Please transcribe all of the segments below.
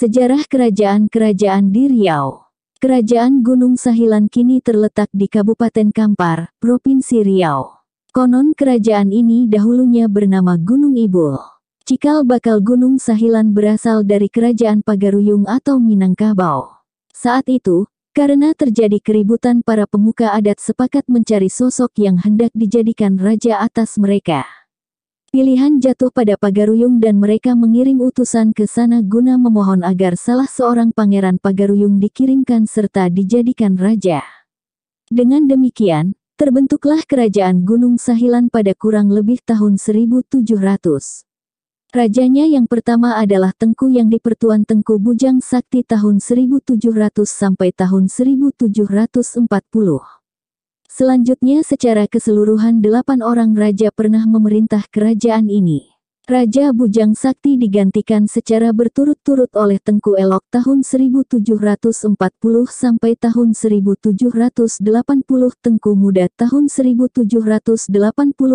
Sejarah kerajaan-kerajaan di Riau. Kerajaan Gunung Sahilan kini terletak di Kabupaten Kampar, Provinsi Riau. Konon kerajaan ini dahulunya bernama Gunung Ibul. Cikal bakal Gunung Sahilan berasal dari Kerajaan Pagaruyung atau Minangkabau. Saat itu, karena terjadi keributan, para pemuka adat sepakat mencari sosok yang hendak dijadikan raja atas mereka. Pilihan jatuh pada Pagaruyung dan mereka mengirim utusan ke sana guna memohon agar salah seorang pangeran Pagaruyung dikirimkan serta dijadikan raja. Dengan demikian, terbentuklah kerajaan Gunung Sahilan pada kurang lebih tahun 1700. Rajanya yang pertama adalah Tengku yang dipertuan Tengku Bujang Sakti tahun 1700 sampai tahun 1740. Selanjutnya secara keseluruhan 8 orang raja pernah memerintah kerajaan ini. Raja Bujang Sakti digantikan secara berturut-turut oleh Tengku Elok tahun 1740 sampai tahun 1780, Tengku Muda tahun 1780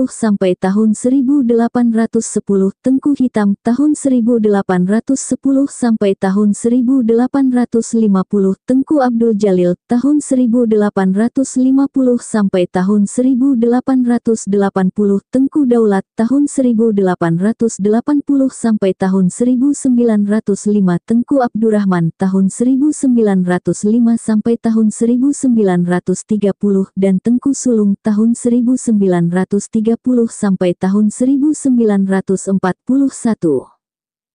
sampai tahun 1810, Tengku Hitam tahun 1810 sampai tahun 1850, Tengku Abdul Jalil tahun 1850 sampai tahun 1880, Tengku Daulat tahun 1880 sampai tahun 1905, Tengku Abdurrahman tahun 1905 sampai tahun 1930, dan Tengku Sulung tahun 1930 sampai tahun 1941.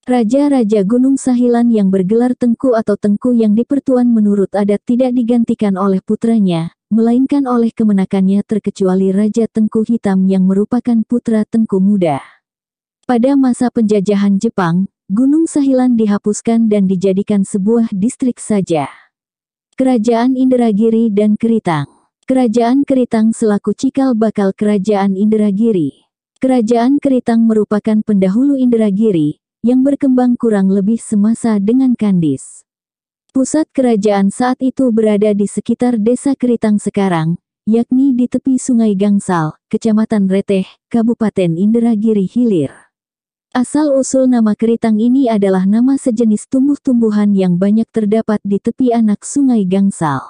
Raja-raja Gunung Sahilan yang bergelar Tengku atau Tengku yang dipertuan menurut adat tidak digantikan oleh putranya, melainkan oleh kemenakannya, terkecuali Raja Tengku Hitam yang merupakan putra Tengku Muda. Pada masa penjajahan Jepang, Gunung Sahilan dihapuskan dan dijadikan sebuah distrik saja. Kerajaan Indragiri dan Keritang. Kerajaan Keritang selaku cikal bakal Kerajaan Indragiri. Kerajaan Keritang merupakan pendahulu Indragiri, yang berkembang kurang lebih semasa dengan Kandis. Pusat kerajaan saat itu berada di sekitar desa Keritang sekarang, yakni di tepi Sungai Gangsal, Kecamatan Reteh, Kabupaten Indragiri Hilir. Asal-usul nama Keritang ini adalah nama sejenis tumbuh-tumbuhan yang banyak terdapat di tepi anak Sungai Gangsal.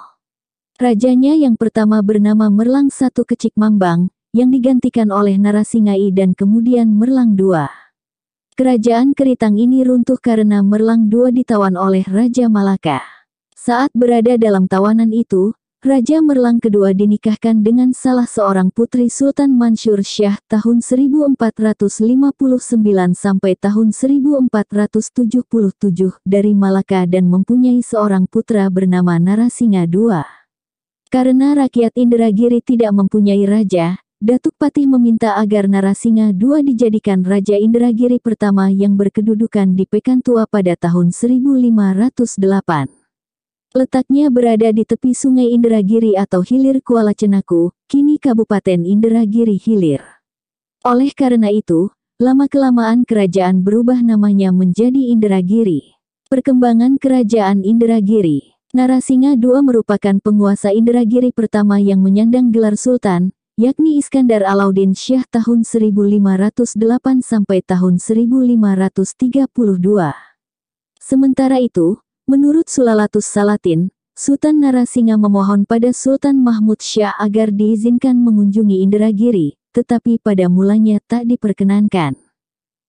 Rajanya yang pertama bernama Merlang I Kecik Mambang, yang digantikan oleh Narasingai dan kemudian Merlang II. Kerajaan Keritang ini runtuh karena Merlang II ditawan oleh Raja Malaka. Saat berada dalam tawanan itu, Raja Merlang II dinikahkan dengan salah seorang putri Sultan Mansur Syah tahun 1459 sampai tahun 1477 dari Malaka dan mempunyai seorang putra bernama Narasinga II. Karena rakyat Indragiri tidak mempunyai raja, Datuk Patih meminta agar Narasinga II dijadikan Raja Indragiri pertama yang berkedudukan di Pekantua pada tahun 1508. Letaknya berada di tepi Sungai Indragiri atau Hilir Kuala Cenaku, kini Kabupaten Indragiri Hilir. Oleh karena itu, lama-kelamaan kerajaan berubah namanya menjadi Indragiri. Perkembangan Kerajaan Indragiri. Narasinga II merupakan penguasa Indragiri pertama yang menyandang gelar Sultan, yakni Iskandar Alauddin Syah tahun 1508 sampai tahun 1532. Sementara itu, menurut Sulalatus Salatin, Sultan Narasinga memohon pada Sultan Mahmud Syah agar diizinkan mengunjungi Indragiri, tetapi pada mulanya tak diperkenankan.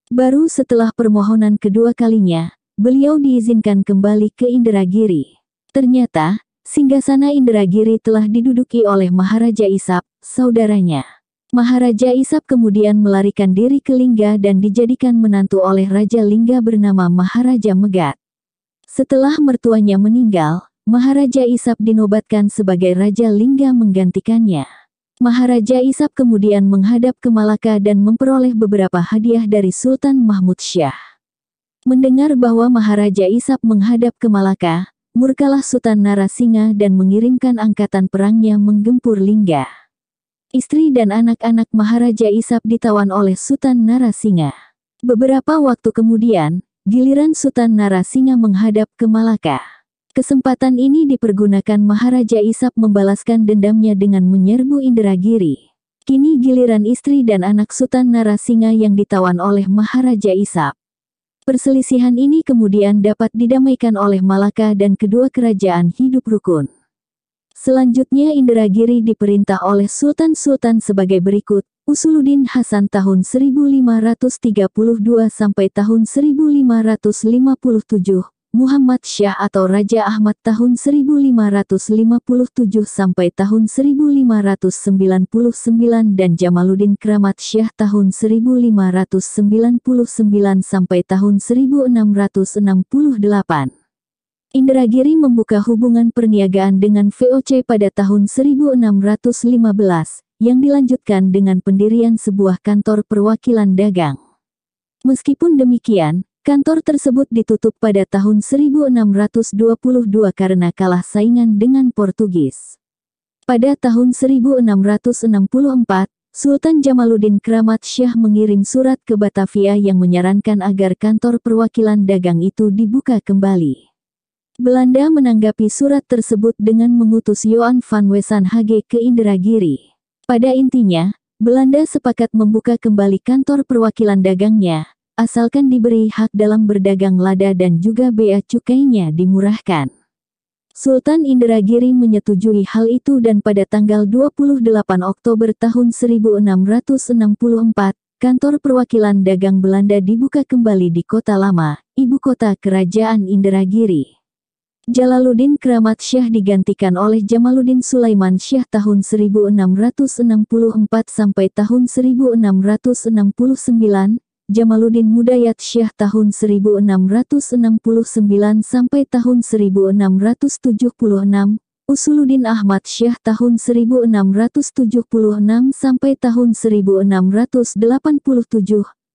Baru setelah permohonan kedua kalinya, beliau diizinkan kembali ke Indragiri. Ternyata, singgasana Indragiri telah diduduki oleh Maharaja Isap, saudaranya. Maharaja Isap kemudian melarikan diri ke Lingga dan dijadikan menantu oleh Raja Lingga bernama Maharaja Megat. Setelah mertuanya meninggal, Maharaja Isap dinobatkan sebagai Raja Lingga menggantikannya. Maharaja Isap kemudian menghadap ke Malaka dan memperoleh beberapa hadiah dari Sultan Mahmud Syah. Mendengar bahwa Maharaja Isap menghadap ke Malaka, murkalah Sultan Narasinga dan mengirimkan angkatan perangnya menggempur Lingga. Istri dan anak-anak Maharaja Isap ditawan oleh Sultan Narasinga. Beberapa waktu kemudian, giliran Sultan Narasinga menghadap ke Malaka. Kesempatan ini dipergunakan Maharaja Isap membalaskan dendamnya dengan menyerbu Indragiri. Kini giliran istri dan anak Sultan Narasinga yang ditawan oleh Maharaja Isap. Perselisihan ini kemudian dapat didamaikan oleh Malaka dan kedua kerajaan hidup rukun. Selanjutnya Indragiri diperintah oleh sultan-sultan sebagai berikut: Usuluddin Hasan tahun 1532 sampai tahun 1557, Muhammad Syah atau Raja Ahmad tahun 1557 sampai tahun 1599 dan Jamaluddin Kramat Syah tahun 1599 sampai tahun 1668. Indragiri membuka hubungan perniagaan dengan VOC pada tahun 1615, yang dilanjutkan dengan pendirian sebuah kantor perwakilan dagang. Meskipun demikian, kantor tersebut ditutup pada tahun 1622 karena kalah saingan dengan Portugis. Pada tahun 1664, Sultan Jamaluddin Kramat Syah mengirim surat ke Batavia yang menyarankan agar kantor perwakilan dagang itu dibuka kembali. Belanda menanggapi surat tersebut dengan mengutus Johan van Wesenhage ke Indragiri. Pada intinya, Belanda sepakat membuka kembali kantor perwakilan dagangnya, asalkan diberi hak dalam berdagang lada dan juga bea cukainya dimurahkan. Sultan Indragiri menyetujui hal itu dan pada tanggal 28 Oktober tahun 1664, kantor perwakilan dagang Belanda dibuka kembali di Kota Lama, ibu kota kerajaan Indragiri. Jalaluddin Kramat Syah digantikan oleh Jamaluddin Sulaiman Syah tahun 1664 sampai tahun 1669, Jamaluddin Mudayat Syah tahun 1669 sampai tahun 1676, Usuluddin Ahmad Syah tahun 1676 sampai tahun 1687,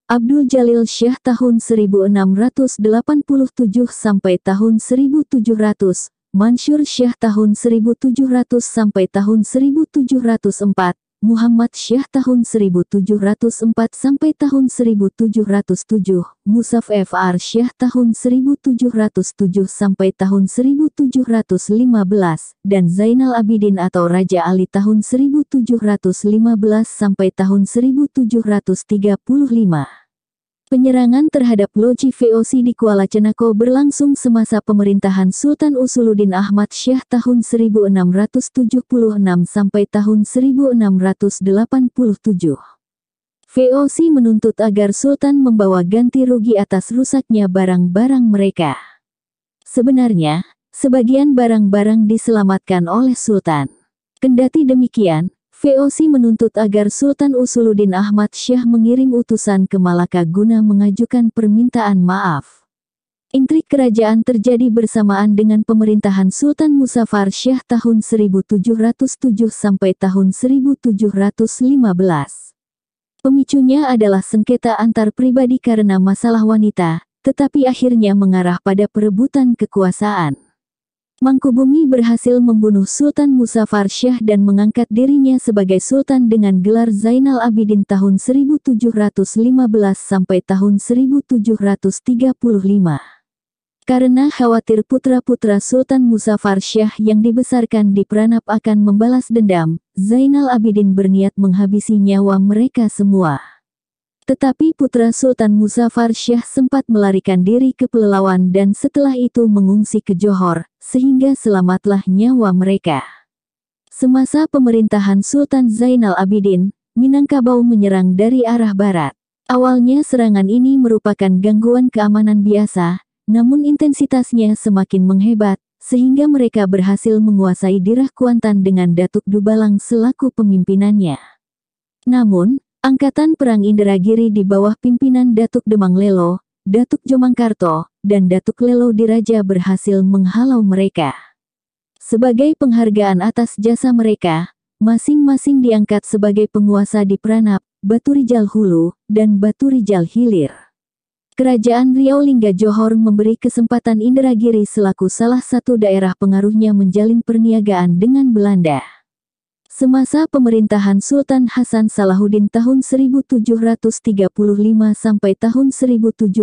Abdul Jalil Syah tahun 1687 sampai tahun 1700, Mansur Syah tahun 1700 sampai tahun 1704, Muhammad Syah tahun 1704 sampai tahun 1707, Musaf Fr Syah tahun 1707 sampai tahun 1715, dan Zainal Abidin atau Raja Ali tahun 1715 sampai tahun 1735. Penyerangan terhadap loji VOC di Kuala Cenako berlangsung semasa pemerintahan Sultan Usuluddin Ahmad Syah tahun 1676 sampai tahun 1687. VOC menuntut agar Sultan membawa ganti rugi atas rusaknya barang-barang mereka. Sebenarnya, sebagian barang-barang diselamatkan oleh Sultan. Kendati demikian, VOC menuntut agar Sultan Usuluddin Ahmad Syah mengirim utusan ke Malaka guna mengajukan permintaan maaf. Intrik kerajaan terjadi bersamaan dengan pemerintahan Sultan Muzaffar Syah tahun 1707 sampai tahun 1715. Pemicunya adalah sengketa antar pribadi karena masalah wanita, tetapi akhirnya mengarah pada perebutan kekuasaan. Mangkubumi berhasil membunuh Sultan Muzaffar Syah dan mengangkat dirinya sebagai Sultan dengan gelar Zainal Abidin tahun 1715 sampai tahun 1735. Karena khawatir putra-putra Sultan Muzaffar Syah yang dibesarkan di Pranab akan membalas dendam, Zainal Abidin berniat menghabisi nyawa mereka semua. Tetapi putra Sultan Muzaffar Syah sempat melarikan diri ke Pelelawan dan setelah itu mengungsi ke Johor, sehingga selamatlah nyawa mereka. Semasa pemerintahan Sultan Zainal Abidin, Minangkabau menyerang dari arah barat. Awalnya serangan ini merupakan gangguan keamanan biasa, namun intensitasnya semakin menghebat, sehingga mereka berhasil menguasai daerah Kuantan dengan Datuk Dubalang selaku pemimpinannya. Namun, Angkatan Perang Indragiri di bawah pimpinan Datuk Demang Lelo, Datuk Jomangkarto, dan Datuk Lelo Diraja berhasil menghalau mereka. Sebagai penghargaan atas jasa mereka, masing-masing diangkat sebagai penguasa di Pranab, Baturijal Hulu, dan Baturijal Hilir. Kerajaan Riau Lingga Johor memberi kesempatan Indragiri selaku salah satu daerah pengaruhnya menjalin perniagaan dengan Belanda. Semasa pemerintahan Sultan Hasan Salahuddin tahun 1735 sampai tahun 1765,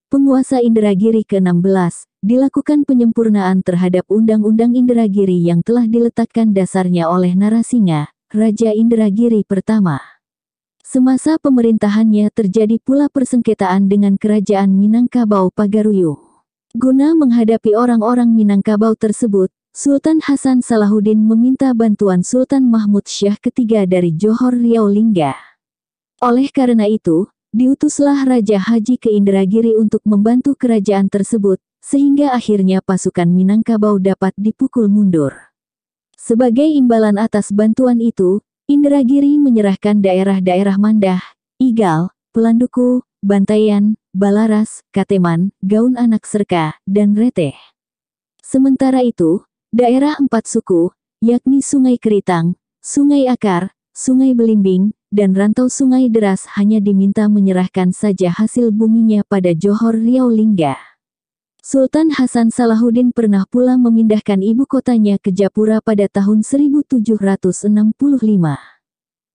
penguasa Indragiri ke-16, dilakukan penyempurnaan terhadap Undang-Undang Indragiri yang telah diletakkan dasarnya oleh Narasinga, Raja Indragiri pertama. Semasa pemerintahannya terjadi pula persengketaan dengan kerajaan Minangkabau Pagaruyung. Guna menghadapi orang-orang Minangkabau tersebut, Sultan Hasan Salahuddin meminta bantuan Sultan Mahmud Syah ketiga dari Johor Riau Lingga. Oleh karena itu, diutuslah Raja Haji ke Indragiri untuk membantu kerajaan tersebut, sehingga akhirnya pasukan Minangkabau dapat dipukul mundur. Sebagai imbalan atas bantuan itu, Indragiri menyerahkan daerah-daerah Mandah, Igal, Pelanduku, Bantayan, Balaras, Kateman, Gaun Anak Serka, dan Reteh. Sementara itu, daerah empat suku, yakni Sungai Keritang, Sungai Akar, Sungai Belimbing, dan Rantau Sungai Deras hanya diminta menyerahkan saja hasil buminya pada Johor Riau Lingga. Sultan Hasan Salahuddin pernah pula memindahkan ibu kotanya ke Japura pada tahun 1765.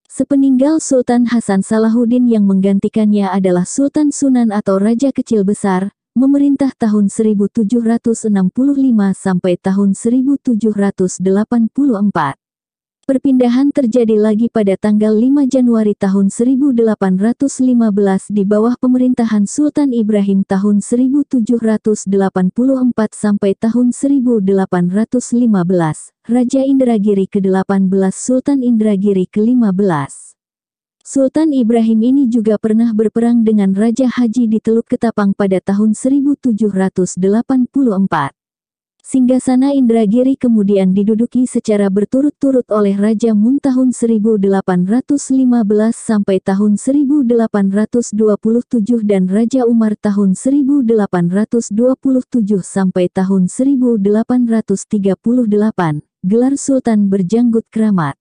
Sepeninggal Sultan Hasan Salahuddin yang menggantikannya adalah Sultan Sunan atau Raja Kecil Besar, memerintah tahun 1765 sampai tahun 1784. Perpindahan terjadi lagi pada tanggal 5 Januari tahun 1815 di bawah pemerintahan Sultan Ibrahim tahun 1784 sampai tahun 1815, Raja Indragiri ke-18 Sultan Indragiri ke-15. Sultan Ibrahim ini juga pernah berperang dengan Raja Haji di Teluk Ketapang pada tahun 1784. Singgasana Indragiri kemudian diduduki secara berturut-turut oleh Raja Mun tahun 1815 sampai tahun 1827 dan Raja Umar tahun 1827 sampai tahun 1838, gelar Sultan berjanggut keramat.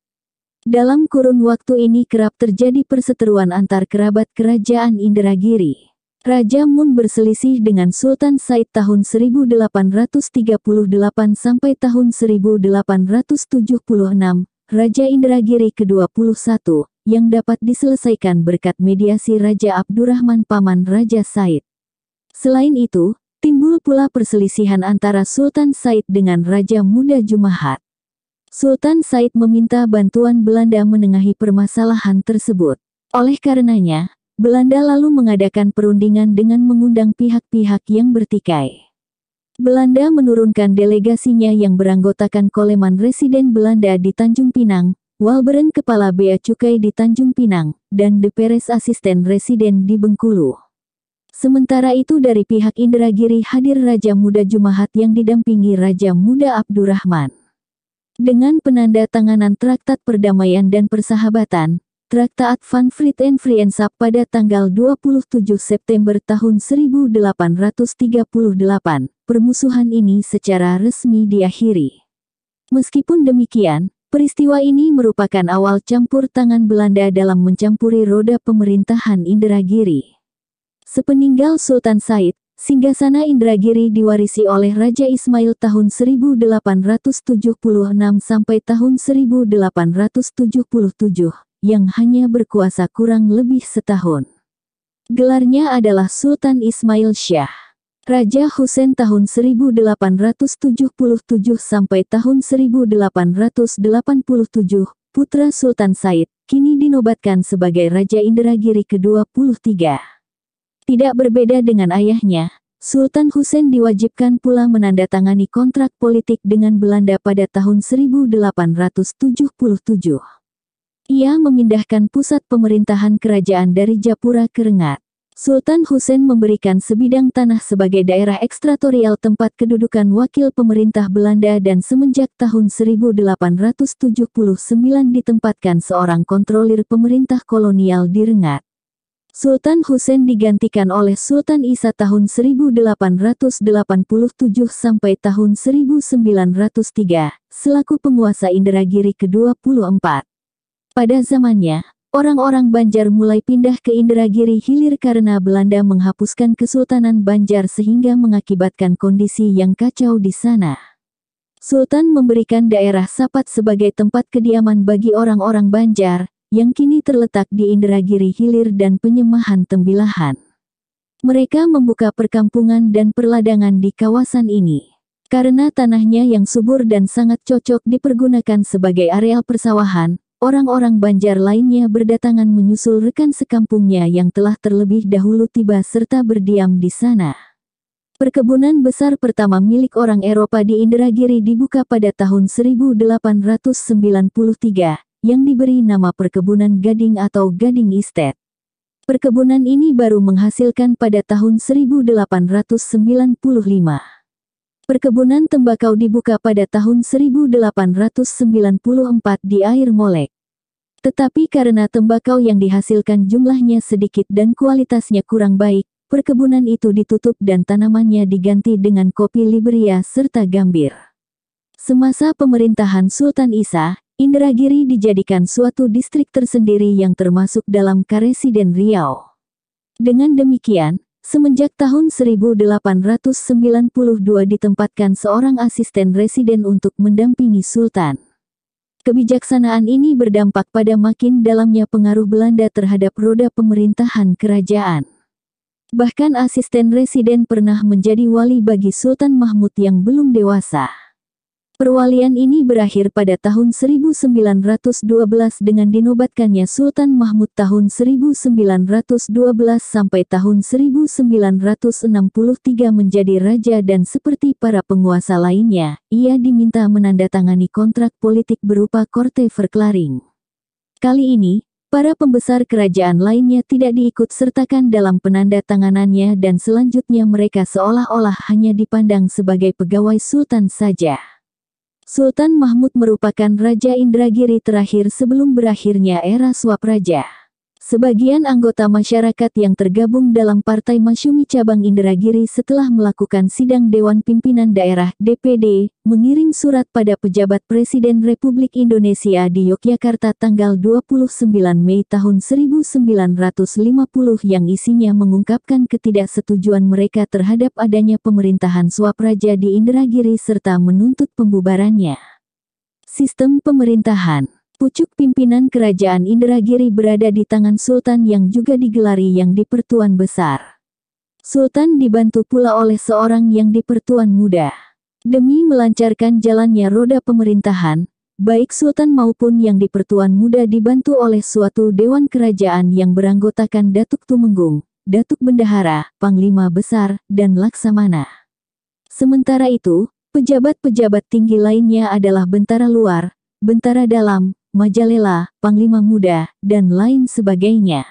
Dalam kurun waktu ini kerap terjadi perseteruan antar kerabat kerajaan Indragiri. Raja Mun berselisih dengan Sultan Said tahun 1838 sampai tahun 1876, Raja Indragiri ke-21, yang dapat diselesaikan berkat mediasi Raja Abdurrahman paman Raja Said. Selain itu, timbul pula perselisihan antara Sultan Said dengan Raja Muda Jumahat. Sultan Said meminta bantuan Belanda menengahi permasalahan tersebut. Oleh karenanya, Belanda lalu mengadakan perundingan dengan mengundang pihak-pihak yang bertikai. Belanda menurunkan delegasinya yang beranggotakan Coleman residen Belanda di Tanjung Pinang, Walberen kepala bea cukai di Tanjung Pinang, dan De Perez asisten residen di Bengkulu. Sementara itu dari pihak Indragiri hadir Raja Muda Jumahat yang didampingi Raja Muda Abdurrahman. Dengan penanda tanganan Traktat Perdamaian dan Persahabatan, Traktaat van Vrede en Vriendschap pada tanggal 27 September tahun 1838, permusuhan ini secara resmi diakhiri. Meskipun demikian, peristiwa ini merupakan awal campur tangan Belanda dalam mencampuri roda pemerintahan Indragiri. Sepeninggal Sultan Said, singgasana Indragiri diwarisi oleh Raja Ismail tahun 1876 sampai tahun 1877. Yang hanya berkuasa kurang lebih setahun. Gelarnya adalah Sultan Ismail Shah. Raja Hussein tahun 1877 sampai tahun 1887, putra Sultan Said, kini dinobatkan sebagai Raja Indragiri ke-23. Tidak berbeda dengan ayahnya, Sultan Hussein diwajibkan pula menandatangani kontrak politik dengan Belanda pada tahun 1877. Ia memindahkan pusat pemerintahan kerajaan dari Japura ke Rengat. Sultan Hussein memberikan sebidang tanah sebagai daerah ekstratorial tempat kedudukan wakil pemerintah Belanda dan semenjak tahun 1879 ditempatkan seorang kontrolir pemerintah kolonial di Rengat. Sultan Hussein digantikan oleh Sultan Isa tahun 1887 sampai tahun 1903, selaku penguasa Indragiri ke-24. Pada zamannya, orang-orang Banjar mulai pindah ke Indragiri Hilir karena Belanda menghapuskan Kesultanan Banjar sehingga mengakibatkan kondisi yang kacau di sana. Sultan memberikan daerah Sapat sebagai tempat kediaman bagi orang-orang Banjar, yang kini terletak di Indragiri Hilir dan Penyemahan Tembilahan. Mereka membuka perkampungan dan perladangan di kawasan ini. Karena tanahnya yang subur dan sangat cocok dipergunakan sebagai areal persawahan, orang-orang Banjar lainnya berdatangan menyusul rekan sekampungnya yang telah terlebih dahulu tiba serta berdiam di sana. Perkebunan besar pertama milik orang Eropa di Indragiri dibuka pada tahun 1893, yang diberi nama Perkebunan Gading atau Gading Estate. Perkebunan ini baru menghasilkan pada tahun 1895. Perkebunan tembakau dibuka pada tahun 1894 di Air Molek. Tetapi karena tembakau yang dihasilkan jumlahnya sedikit dan kualitasnya kurang baik, perkebunan itu ditutup dan tanamannya diganti dengan kopi Liberia serta gambir. Semasa pemerintahan Sultan Isa, Indragiri dijadikan suatu distrik tersendiri yang termasuk dalam Karesiden Riau. Dengan demikian, semenjak tahun 1892 ditempatkan seorang asisten residen untuk mendampingi Sultan. Kebijaksanaan ini berdampak pada makin dalamnya pengaruh Belanda terhadap roda pemerintahan kerajaan. Bahkan asisten residen pernah menjadi wali bagi Sultan Mahmud yang belum dewasa. Perwalian ini berakhir pada tahun 1912 dengan dinobatkannya Sultan Mahmud tahun 1912 sampai tahun 1963 menjadi raja dan seperti para penguasa lainnya, ia diminta menandatangani kontrak politik berupa Korte Verklaring. Kali ini, para pembesar kerajaan lainnya tidak diikut sertakan dalam penandatanganannya dan selanjutnya mereka seolah-olah hanya dipandang sebagai pegawai Sultan saja. Sultan Mahmud merupakan Raja Indragiri terakhir sebelum berakhirnya era Swapraja. Sebagian anggota masyarakat yang tergabung dalam Partai Masyumi Cabang Indragiri setelah melakukan sidang Dewan Pimpinan Daerah (DPD), mengirim surat pada pejabat Presiden Republik Indonesia di Yogyakarta tanggal 29 Mei tahun 1950 yang isinya mengungkapkan ketidaksetujuan mereka terhadap adanya pemerintahan Swapraja di Indragiri serta menuntut pembubarannya. Sistem pemerintahan. Pucuk pimpinan kerajaan Indragiri berada di tangan Sultan yang juga digelari Yang di-Pertuan Besar. Sultan dibantu pula oleh seorang Yang di-Pertuan Muda. Demi melancarkan jalannya roda pemerintahan, baik Sultan maupun Yang di-Pertuan Muda dibantu oleh suatu dewan kerajaan yang beranggotakan Datuk Tumenggung, Datuk Bendahara, Panglima Besar, dan Laksamana. Sementara itu, pejabat-pejabat tinggi lainnya adalah Bentara Luar, Bentara Dalam, Majalela, Panglima Muda, dan lain sebagainya.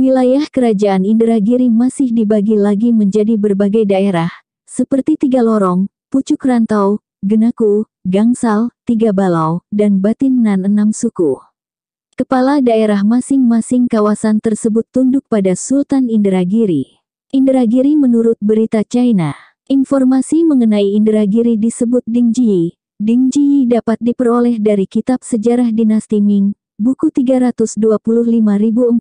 Wilayah kerajaan Indragiri masih dibagi lagi menjadi berbagai daerah, seperti Tiga Lorong, Pucuk Rantau, Genaku, Gangsal, Tiga Balau, dan Batinnan 6 suku. Kepala daerah masing-masing kawasan tersebut tunduk pada Sultan Indragiri. Indragiri menurut berita China. Informasi mengenai Indragiri disebut Dingji. Dingji dapat diperoleh dari Kitab Sejarah Dinasti Ming, buku 325.427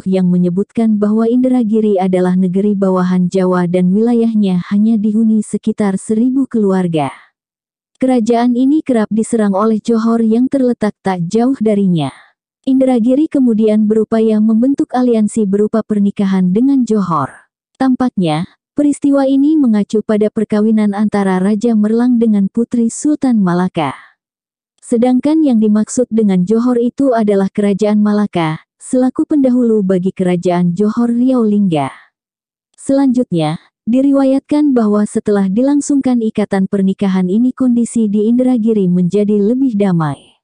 yang menyebutkan bahwa Indragiri adalah negeri bawahan Jawa dan wilayahnya hanya dihuni sekitar 1.000 keluarga. Kerajaan ini kerap diserang oleh Johor yang terletak tak jauh darinya. Indragiri kemudian berupaya membentuk aliansi berupa pernikahan dengan Johor. Tampaknya, peristiwa ini mengacu pada perkawinan antara Raja Merlang dengan Putri Sultan Malaka. Sedangkan yang dimaksud dengan Johor itu adalah Kerajaan Malaka, selaku pendahulu bagi Kerajaan Johor Riau Lingga. Selanjutnya, diriwayatkan bahwa setelah dilangsungkan ikatan pernikahan ini kondisi di Indragiri menjadi lebih damai.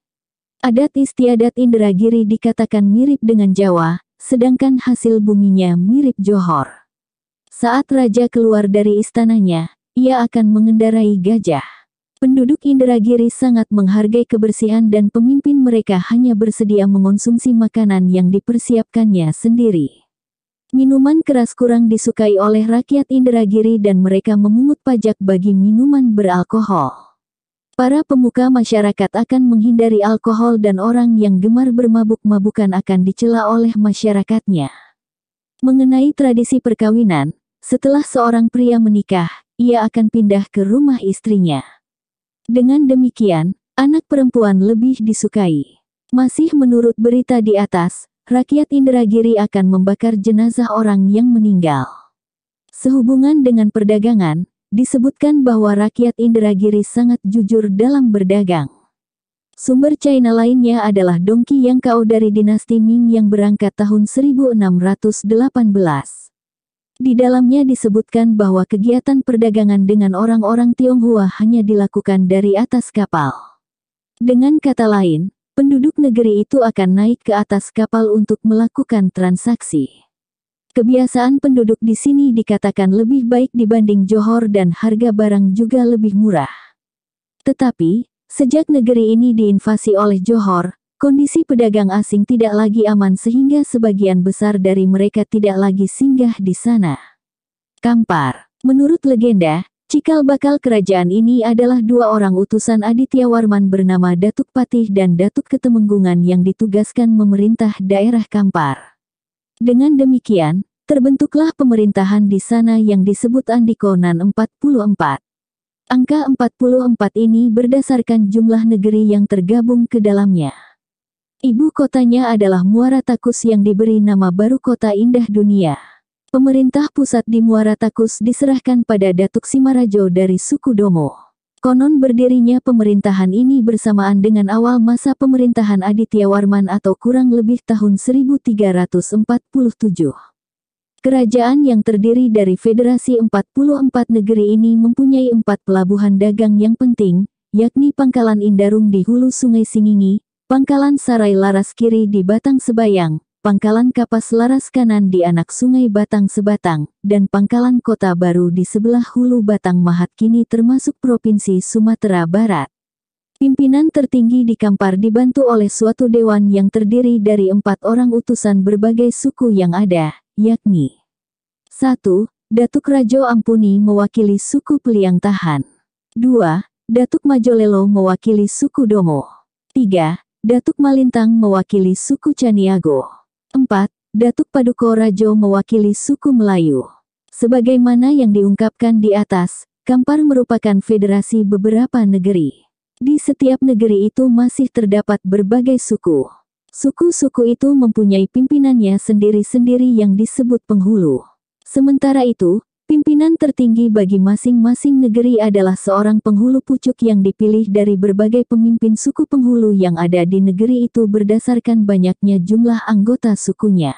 Adat istiadat Indragiri dikatakan mirip dengan Jawa, sedangkan hasil buminya mirip Johor. Saat raja keluar dari istananya, ia akan mengendarai gajah. Penduduk Indragiri sangat menghargai kebersihan dan pemimpin mereka hanya bersedia mengonsumsi makanan yang dipersiapkannya sendiri. Minuman keras kurang disukai oleh rakyat Indragiri dan mereka memungut pajak bagi minuman beralkohol. Para pemuka masyarakat akan menghindari alkohol dan orang yang gemar bermabuk-mabukan akan dicela oleh masyarakatnya. Mengenai tradisi perkawinan, setelah seorang pria menikah, ia akan pindah ke rumah istrinya. Dengan demikian, anak perempuan lebih disukai. Masih menurut berita di atas, rakyat Indragiri akan membakar jenazah orang yang meninggal. Sehubungan dengan perdagangan, disebutkan bahwa rakyat Indragiri sangat jujur dalam berdagang. Sumber China lainnya adalah Dongqi Yang Cao dari dinasti Ming yang berangkat tahun 1618. Di dalamnya disebutkan bahwa kegiatan perdagangan dengan orang-orang Tionghoa hanya dilakukan dari atas kapal. Dengan kata lain, penduduk negeri itu akan naik ke atas kapal untuk melakukan transaksi. Kebiasaan penduduk di sini dikatakan lebih baik dibanding Johor dan harga barang juga lebih murah. Tetapi, sejak negeri ini diinvasi oleh Johor, kondisi pedagang asing tidak lagi aman sehingga sebagian besar dari mereka tidak lagi singgah di sana. Kampar. Menurut legenda, cikal bakal kerajaan ini adalah dua orang utusan Aditya Warman bernama Datuk Patih dan Datuk Ketemenggungan yang ditugaskan memerintah daerah Kampar. Dengan demikian, terbentuklah pemerintahan di sana yang disebut Andikonan 44. Angka 44 ini berdasarkan jumlah negeri yang tergabung ke dalamnya. Ibu kotanya adalah Muara Takus yang diberi nama baru Kota Indah Dunia. Pemerintah pusat di Muara Takus diserahkan pada Datuk Simarajo dari suku Domo. Konon berdirinya pemerintahan ini bersamaan dengan awal masa pemerintahan Aditya Warman atau kurang lebih tahun 1347. Kerajaan yang terdiri dari Federasi 44 negeri ini mempunyai 4 pelabuhan dagang yang penting, yakni Pangkalan Indarung di hulu Sungai Singingi, Pangkalan Sarai Laras Kiri di Batang Sebayang, Pangkalan Kapas Laras Kanan di anak Sungai Batang Sebatang, dan Pangkalan Kota Baru di sebelah hulu Batang Mahat kini termasuk Provinsi Sumatera Barat. Pimpinan tertinggi di Kampar dibantu oleh suatu dewan yang terdiri dari 4 orang utusan berbagai suku yang ada, yakni 1. Datuk Rajo Ampuni mewakili suku Peliang Tahan. 2. Datuk Majolelo mewakili suku Domo. 3. Datuk Malintang mewakili suku Caniago. 4. Datuk Paduko Rajo mewakili suku Melayu. Sebagaimana yang diungkapkan di atas, Kampar merupakan federasi beberapa negeri. Di setiap negeri itu masih terdapat berbagai suku. Suku-suku itu mempunyai pimpinannya sendiri-sendiri yang disebut penghulu. Sementara itu, pimpinan tertinggi bagi masing-masing negeri adalah seorang penghulu pucuk yang dipilih dari berbagai pemimpin suku penghulu yang ada di negeri itu berdasarkan banyaknya jumlah anggota sukunya.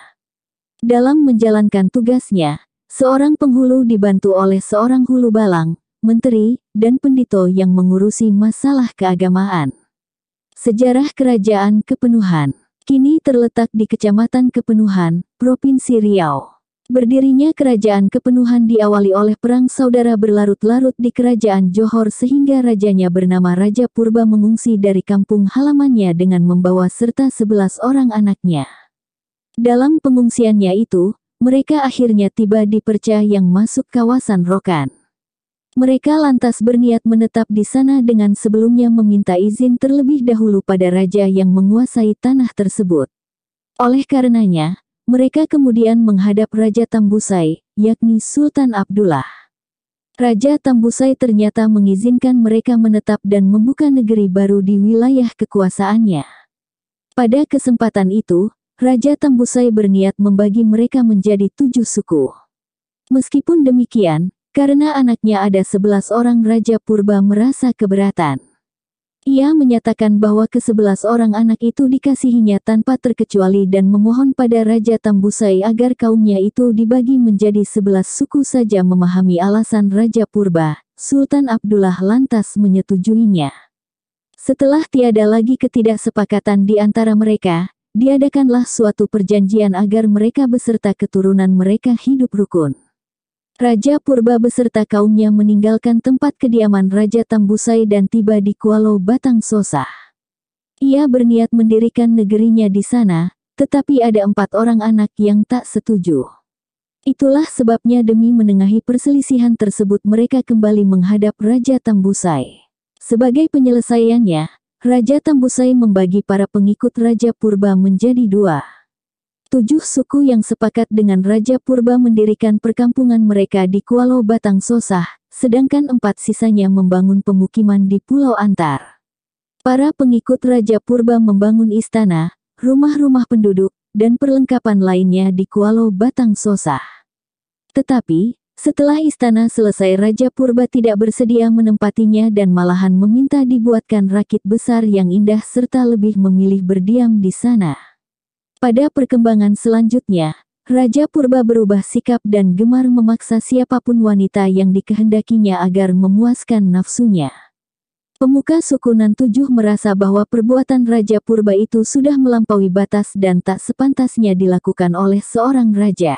Dalam menjalankan tugasnya, seorang penghulu dibantu oleh seorang hulu balang, menteri, dan pendito yang mengurusi masalah keagamaan. Sejarah Kerajaan Kepenuhan kini terletak di Kecamatan Kepenuhan, Provinsi Riau. Berdirinya Kerajaan Kepenuhan diawali oleh perang saudara berlarut-larut di Kerajaan Johor sehingga rajanya bernama Raja Purba mengungsi dari kampung halamannya dengan membawa serta 11 orang anaknya. Dalam pengungsiannya itu, mereka akhirnya tiba di Perca yang masuk kawasan Rokan. Mereka lantas berniat menetap di sana dengan sebelumnya meminta izin terlebih dahulu pada raja yang menguasai tanah tersebut. Oleh karenanya, mereka kemudian menghadap Raja Tambusai, yakni Sultan Abdullah. Raja Tambusai ternyata mengizinkan mereka menetap dan membuka negeri baru di wilayah kekuasaannya. Pada kesempatan itu, Raja Tambusai berniat membagi mereka menjadi 7 suku. Meskipun demikian, karena anaknya ada 11 orang, Raja Purba merasa keberatan. Ia menyatakan bahwa ke-11 orang anak itu dikasihinya tanpa terkecuali dan memohon pada Raja Tambusai agar kaumnya itu dibagi menjadi 11 suku saja. Memahami alasan Raja Purba, Sultan Abdullah lantas menyetujuinya. Setelah tiada lagi ketidaksepakatan di antara mereka, diadakanlah suatu perjanjian agar mereka beserta keturunan mereka hidup rukun. Raja Purba beserta kaumnya meninggalkan tempat kediaman Raja Tambusai dan tiba di Kuala Batang Sosah. Ia berniat mendirikan negerinya di sana, tetapi ada 4 orang anak yang tak setuju. Itulah sebabnya demi menengahi perselisihan tersebut mereka kembali menghadap Raja Tambusai. Sebagai penyelesaiannya, Raja Tambusai membagi para pengikut Raja Purba menjadi 2. 7 suku yang sepakat dengan Raja Purba mendirikan perkampungan mereka di Kuala Batang Sosah, sedangkan 4 sisanya membangun pemukiman di Pulau Antar. Para pengikut Raja Purba membangun istana, rumah-rumah penduduk, dan perlengkapan lainnya di Kuala Batang Sosah. Tetapi, Setelah istana selesai, Raja Purba tidak bersedia menempatinya dan malahan meminta dibuatkan rakit besar yang indah serta lebih memilih berdiam di sana. Pada perkembangan selanjutnya, Raja Purba berubah sikap dan gemar memaksa siapapun wanita yang dikehendakinya agar memuaskan nafsunya. Pemuka suku Nan 7 merasa bahwa perbuatan Raja Purba itu sudah melampaui batas dan tak sepantasnya dilakukan oleh seorang raja.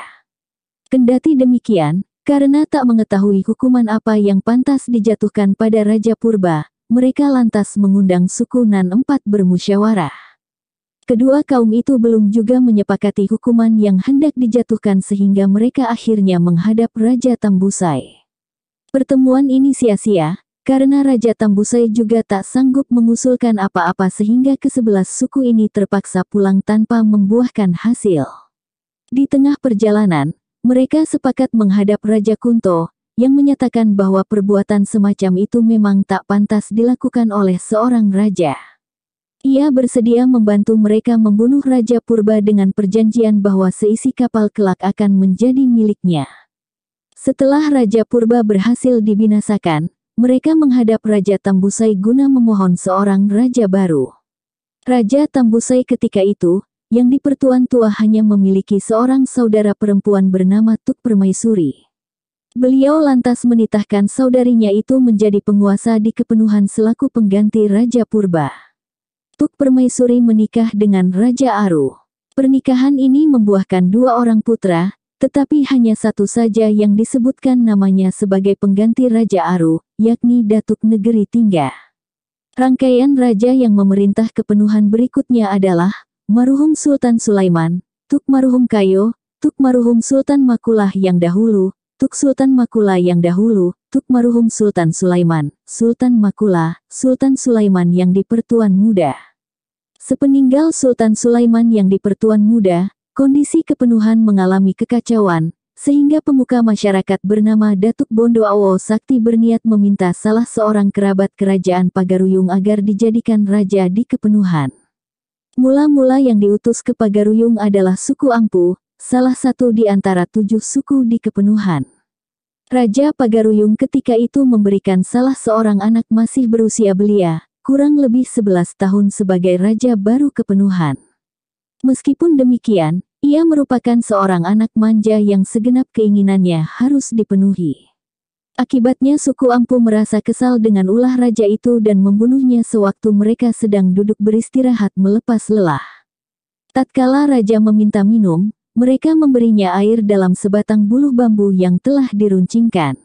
Kendati demikian, karena tak mengetahui hukuman apa yang pantas dijatuhkan pada Raja Purba, mereka lantas mengundang suku Nan 4 bermusyawarah. Kedua kaum itu belum juga menyepakati hukuman yang hendak dijatuhkan sehingga mereka akhirnya menghadap Raja Tambusai. Pertemuan ini sia-sia, karena Raja Tambusai juga tak sanggup mengusulkan apa-apa sehingga ke-11 suku ini terpaksa pulang tanpa membuahkan hasil. Di tengah perjalanan, mereka sepakat menghadap Raja Kunto, yang menyatakan bahwa perbuatan semacam itu memang tak pantas dilakukan oleh seorang raja. Ia bersedia membantu mereka membunuh Raja Purba dengan perjanjian bahwa seisi kapal kelak akan menjadi miliknya. Setelah Raja Purba berhasil dibinasakan, mereka menghadap Raja Tambusai guna memohon seorang raja baru. Raja Tambusai ketika itu, yang di Pertuan Tua hanya memiliki seorang saudara perempuan bernama Tuk Permaisuri. Beliau lantas menitahkan saudarinya itu menjadi penguasa di Kepenuhan selaku pengganti Raja Purba. Tuk Permaisuri menikah dengan Raja Aru. Pernikahan ini membuahkan 2 orang putra, tetapi hanya satu saja yang disebutkan namanya sebagai pengganti Raja Aru, yakni Datuk Negeri Tingga. Rangkaian raja yang memerintah Kepenuhan berikutnya adalah Marhum Sultan Sulaiman, Tuk Marhum Kayo, Tuk Marhum Sultan Makulah yang dahulu, Tuk Sultan Makulah yang dahulu, Tuk Marhum Sultan Sulaiman, Sultan Makulah, Sultan Sulaiman yang di Pertuan Muda. Sepeninggal Sultan Sulaiman yang di Pertuan Muda, kondisi Kepenuhan mengalami kekacauan, sehingga pemuka masyarakat bernama Datuk Bondo Awo Sakti berniat meminta salah seorang kerabat kerajaan Pagaruyung agar dijadikan raja di Kepenuhan. Mula-mula yang diutus ke Pagaruyung adalah suku Ampu, salah satu di antara 7 suku di Kepenuhan. Raja Pagaruyung ketika itu memberikan salah seorang anak masih berusia belia, kurang lebih 11 tahun sebagai raja baru Kepenuhan. Meskipun demikian, ia merupakan seorang anak manja yang segenap keinginannya harus dipenuhi. Akibatnya suku Ampu merasa kesal dengan ulah raja itu dan membunuhnya sewaktu mereka sedang duduk beristirahat melepas lelah. Tatkala raja meminta minum, mereka memberinya air dalam sebatang buluh bambu yang telah diruncingkan.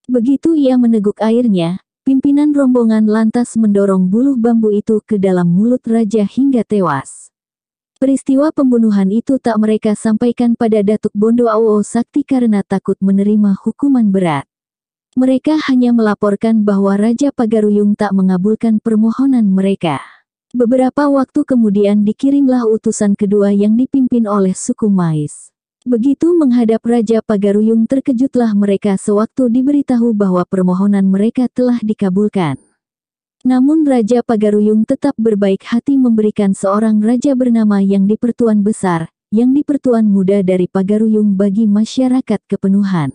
Begitu ia meneguk airnya, pimpinan rombongan lantas mendorong buluh bambu itu ke dalam mulut raja hingga tewas. Peristiwa pembunuhan itu tak mereka sampaikan pada Datuk Bondo Awo Sakti karena takut menerima hukuman berat. Mereka hanya melaporkan bahwa Raja Pagaruyung tak mengabulkan permohonan mereka. Beberapa waktu kemudian dikirimlah utusan kedua yang dipimpin oleh suku Mais. Begitu menghadap Raja Pagaruyung, terkejutlah mereka sewaktu diberitahu bahwa permohonan mereka telah dikabulkan. Namun Raja Pagaruyung tetap berbaik hati memberikan seorang raja bernama Yang di Pertuan Besar, Yang di Pertuan Muda dari Pagaruyung bagi masyarakat Kepenuhan.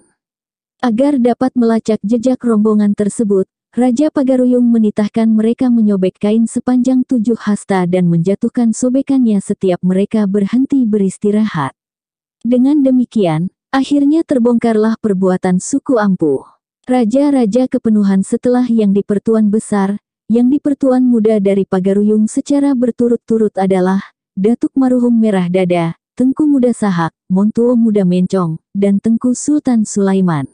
Agar dapat melacak jejak rombongan tersebut, Raja Pagaruyung menitahkan mereka menyobek kain sepanjang 7 hasta dan menjatuhkan sobekannya setiap mereka berhenti beristirahat. Dengan demikian, akhirnya terbongkarlah perbuatan suku Ampu. Raja-raja Kepenuhan setelah Yang di Pertuan Besar, Yang di Pertuan Muda dari Pagaruyung secara berturut-turut adalah Datuk Marhum Merah Dada, Tengku Muda Sahak, Montuo Muda Mencong, dan Tengku Sultan Sulaiman.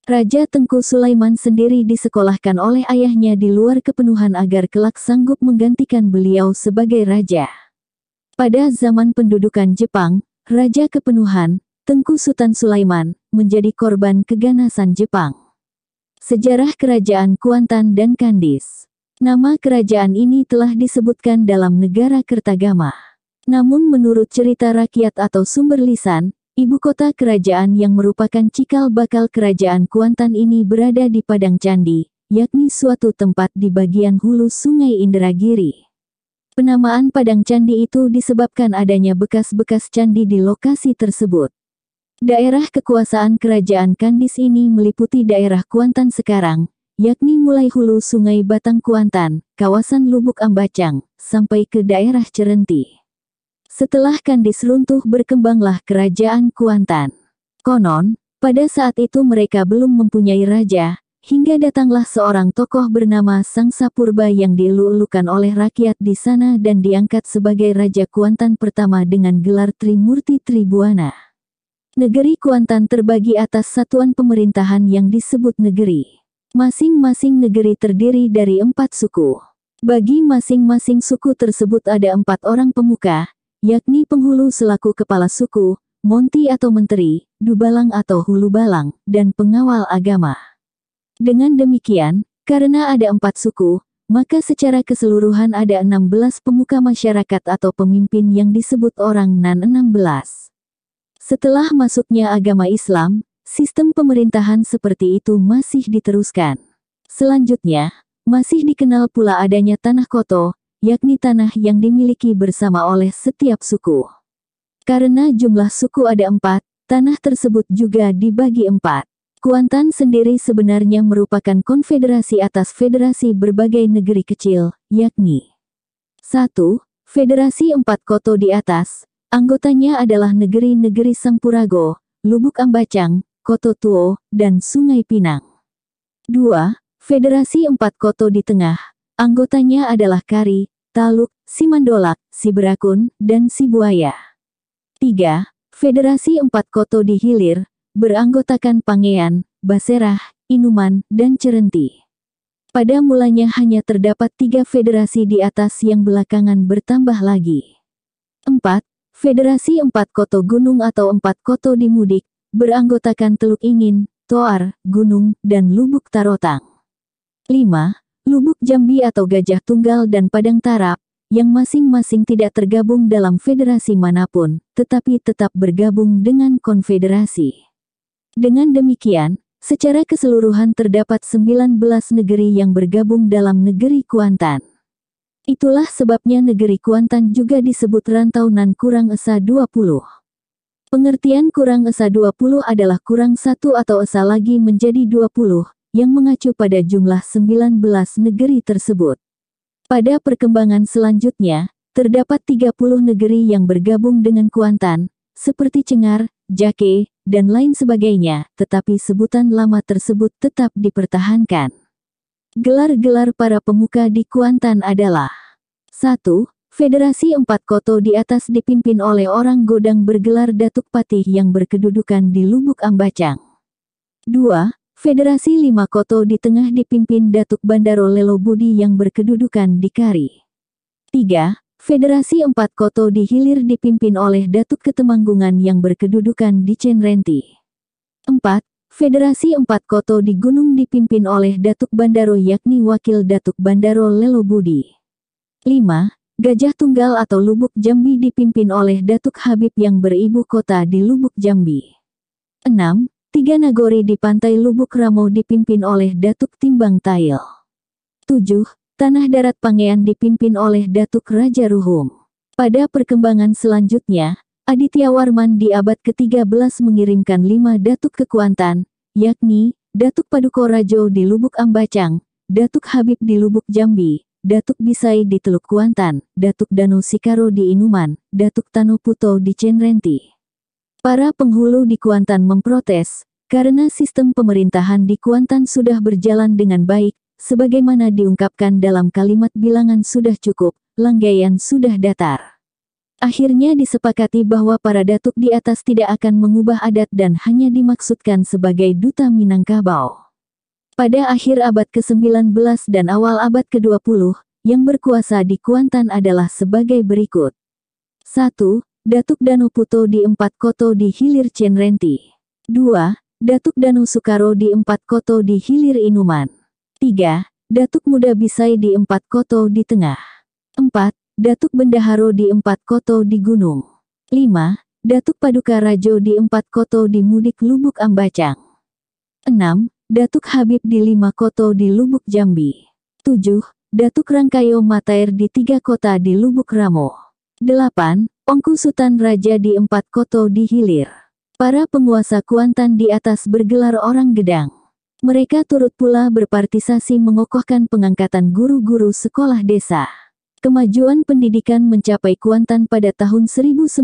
Raja Tengku Sulaiman sendiri disekolahkan oleh ayahnya di luar Kepenuhan agar kelak sanggup menggantikan beliau sebagai raja. Pada zaman pendudukan Jepang, Raja Kepenuhan, Tengku Sultan Sulaiman, menjadi korban keganasan Jepang. Sejarah Kerajaan Kuantan dan Kandis. Nama kerajaan ini telah disebutkan dalam Negara Kertagama. Namun menurut cerita rakyat atau sumber lisan, ibu kota kerajaan yang merupakan cikal bakal kerajaan Kuantan ini berada di Padang Candi, yakni suatu tempat di bagian hulu Sungai Indragiri. Penamaan Padang Candi itu disebabkan adanya bekas-bekas candi di lokasi tersebut. Daerah kekuasaan kerajaan Kandis ini meliputi daerah Kuantan sekarang, yakni mulai hulu Sungai Batang Kuantan, kawasan Lubuk Ambacang, sampai ke daerah Cerenti. Setelah Kandis runtuh berkembanglah kerajaan Kuantan. Konon, pada saat itu mereka belum mempunyai raja, hingga datanglah seorang tokoh bernama Sangsa Purba yang dielu-elukan oleh rakyat di sana dan diangkat sebagai Raja Kuantan pertama dengan gelar Trimurti Tribuana. Negeri Kuantan terbagi atas satuan pemerintahan yang disebut negeri. Masing-masing negeri terdiri dari 4 suku. Bagi masing-masing suku tersebut ada 4 orang pemuka, yakni penghulu selaku kepala suku, monti atau menteri, dubalang atau hulu balang, dan pengawal agama. Dengan demikian, karena ada 4 suku, maka secara keseluruhan ada 16 pemuka masyarakat atau pemimpin yang disebut orang Nan 16. Setelah masuknya agama Islam, sistem pemerintahan seperti itu masih diteruskan. Selanjutnya, masih dikenal pula adanya tanah koto, yakni tanah yang dimiliki bersama oleh setiap suku. Karena jumlah suku ada 4, tanah tersebut juga dibagi 4. Kuantan sendiri sebenarnya merupakan konfederasi atas federasi berbagai negeri kecil, yakni 1. Federasi 4 koto di atas, anggotanya adalah negeri-negeri Sampurago, Lubuk Ambacang, Koto Tuo, dan Sungai Pinang. 2. Federasi 4 koto di tengah, anggotanya adalah Kari, Taluk, Simandolak, Siberakun, dan Sibuaya. 3. Federasi 4 koto di hilir, beranggotakan Pangean, Baserah, Inuman, dan Cerenti. Pada mulanya hanya terdapat 3 federasi di atas yang belakangan bertambah lagi. 4. Federasi 4 koto gunung atau 4 koto di Mudik, beranggotakan Teluk Ingin, Toar, Gunung, dan Lubuk Tarotang. 5. Lubuk Jambi atau Gajah Tunggal dan Padang Tarap, yang masing-masing tidak tergabung dalam federasi manapun, tetapi tetap bergabung dengan konfederasi. Dengan demikian, secara keseluruhan terdapat 19 negeri yang bergabung dalam negeri Kuantan. Itulah sebabnya negeri Kuantan juga disebut Rantau Nan Kurang Esa 20. Pengertian Kurang Esa 20 adalah kurang 1 atau esa lagi menjadi 20, yang mengacu pada jumlah 19 negeri tersebut. Pada perkembangan selanjutnya, terdapat 30 negeri yang bergabung dengan Kuantan, seperti Cengar, Jake, dan lain sebagainya, tetapi sebutan lama tersebut tetap dipertahankan. Gelar-gelar para pemuka di Kuantan adalah 1. Federasi 4 koto di atas dipimpin oleh orang Godang bergelar Datuk Patih yang berkedudukan di Lubuk Ambacang. 2. Federasi 5 koto di tengah dipimpin Datuk Bandaro Lelo Budi yang berkedudukan di Kari. 3. Federasi 4 koto di hilir dipimpin oleh Datuk Ketemanggungan yang berkedudukan di Cenrenti. 4. Federasi 4 koto di gunung dipimpin oleh Datuk Bandaro yakni Wakil Datuk Bandaro Lelo Budi. 5. Gajah Tunggal atau Lubuk Jambi dipimpin oleh Datuk Habib yang beribu kota di Lubuk Jambi. 6. 3 nagori di pantai Lubuk Ramo dipimpin oleh Datuk Timbang Tail. 7. Tanah Darat Pangean dipimpin oleh Datuk Raja Ruhum. Pada perkembangan selanjutnya, Aditya Warman di abad ke-13 mengirimkan 5 datuk ke Kuantan, yakni, Datuk Paduko Rajo di Lubuk Ambacang, Datuk Habib di Lubuk Jambi, Datuk Bisai di Teluk Kuantan, Datuk Dano Sikaro di Inuman, Datuk Tano Puto di Cenrenti. Para penghulu di Kuantan memprotes, karena sistem pemerintahan di Kuantan sudah berjalan dengan baik, sebagaimana diungkapkan dalam kalimat bilangan sudah cukup, Langgaian sudah datar. Akhirnya disepakati bahwa para datuk di atas tidak akan mengubah adat dan hanya dimaksudkan sebagai duta Minangkabau. Pada akhir abad ke-19 dan awal abad ke-20, yang berkuasa di Kuantan adalah sebagai berikut. 1. Datuk Dano Puto di 4 koto di hilir Cenrenti. 2. Datuk Dano Sukaro di 4 koto di hilir Inuman. 3. Datuk Muda Bisai di 4 koto di tengah. 4. Datuk Bendaharo di 4 koto di gunung. 5. Datuk Paduka Rajo di 4 koto di Mudik Lubuk Ambacang. 6. Datuk Habib di 5 koto di Lubuk Jambi. 7. Datuk Rangkayo Matair di 3 kota di Lubuk Ramo. 8. Ongku Sutan Raja di 4 koto di hilir. Para penguasa Kuantan di atas bergelar orang Gedang. Mereka turut pula berpartisipasi mengokohkan pengangkatan guru-guru sekolah desa. Kemajuan pendidikan mencapai Kuantan pada tahun 1918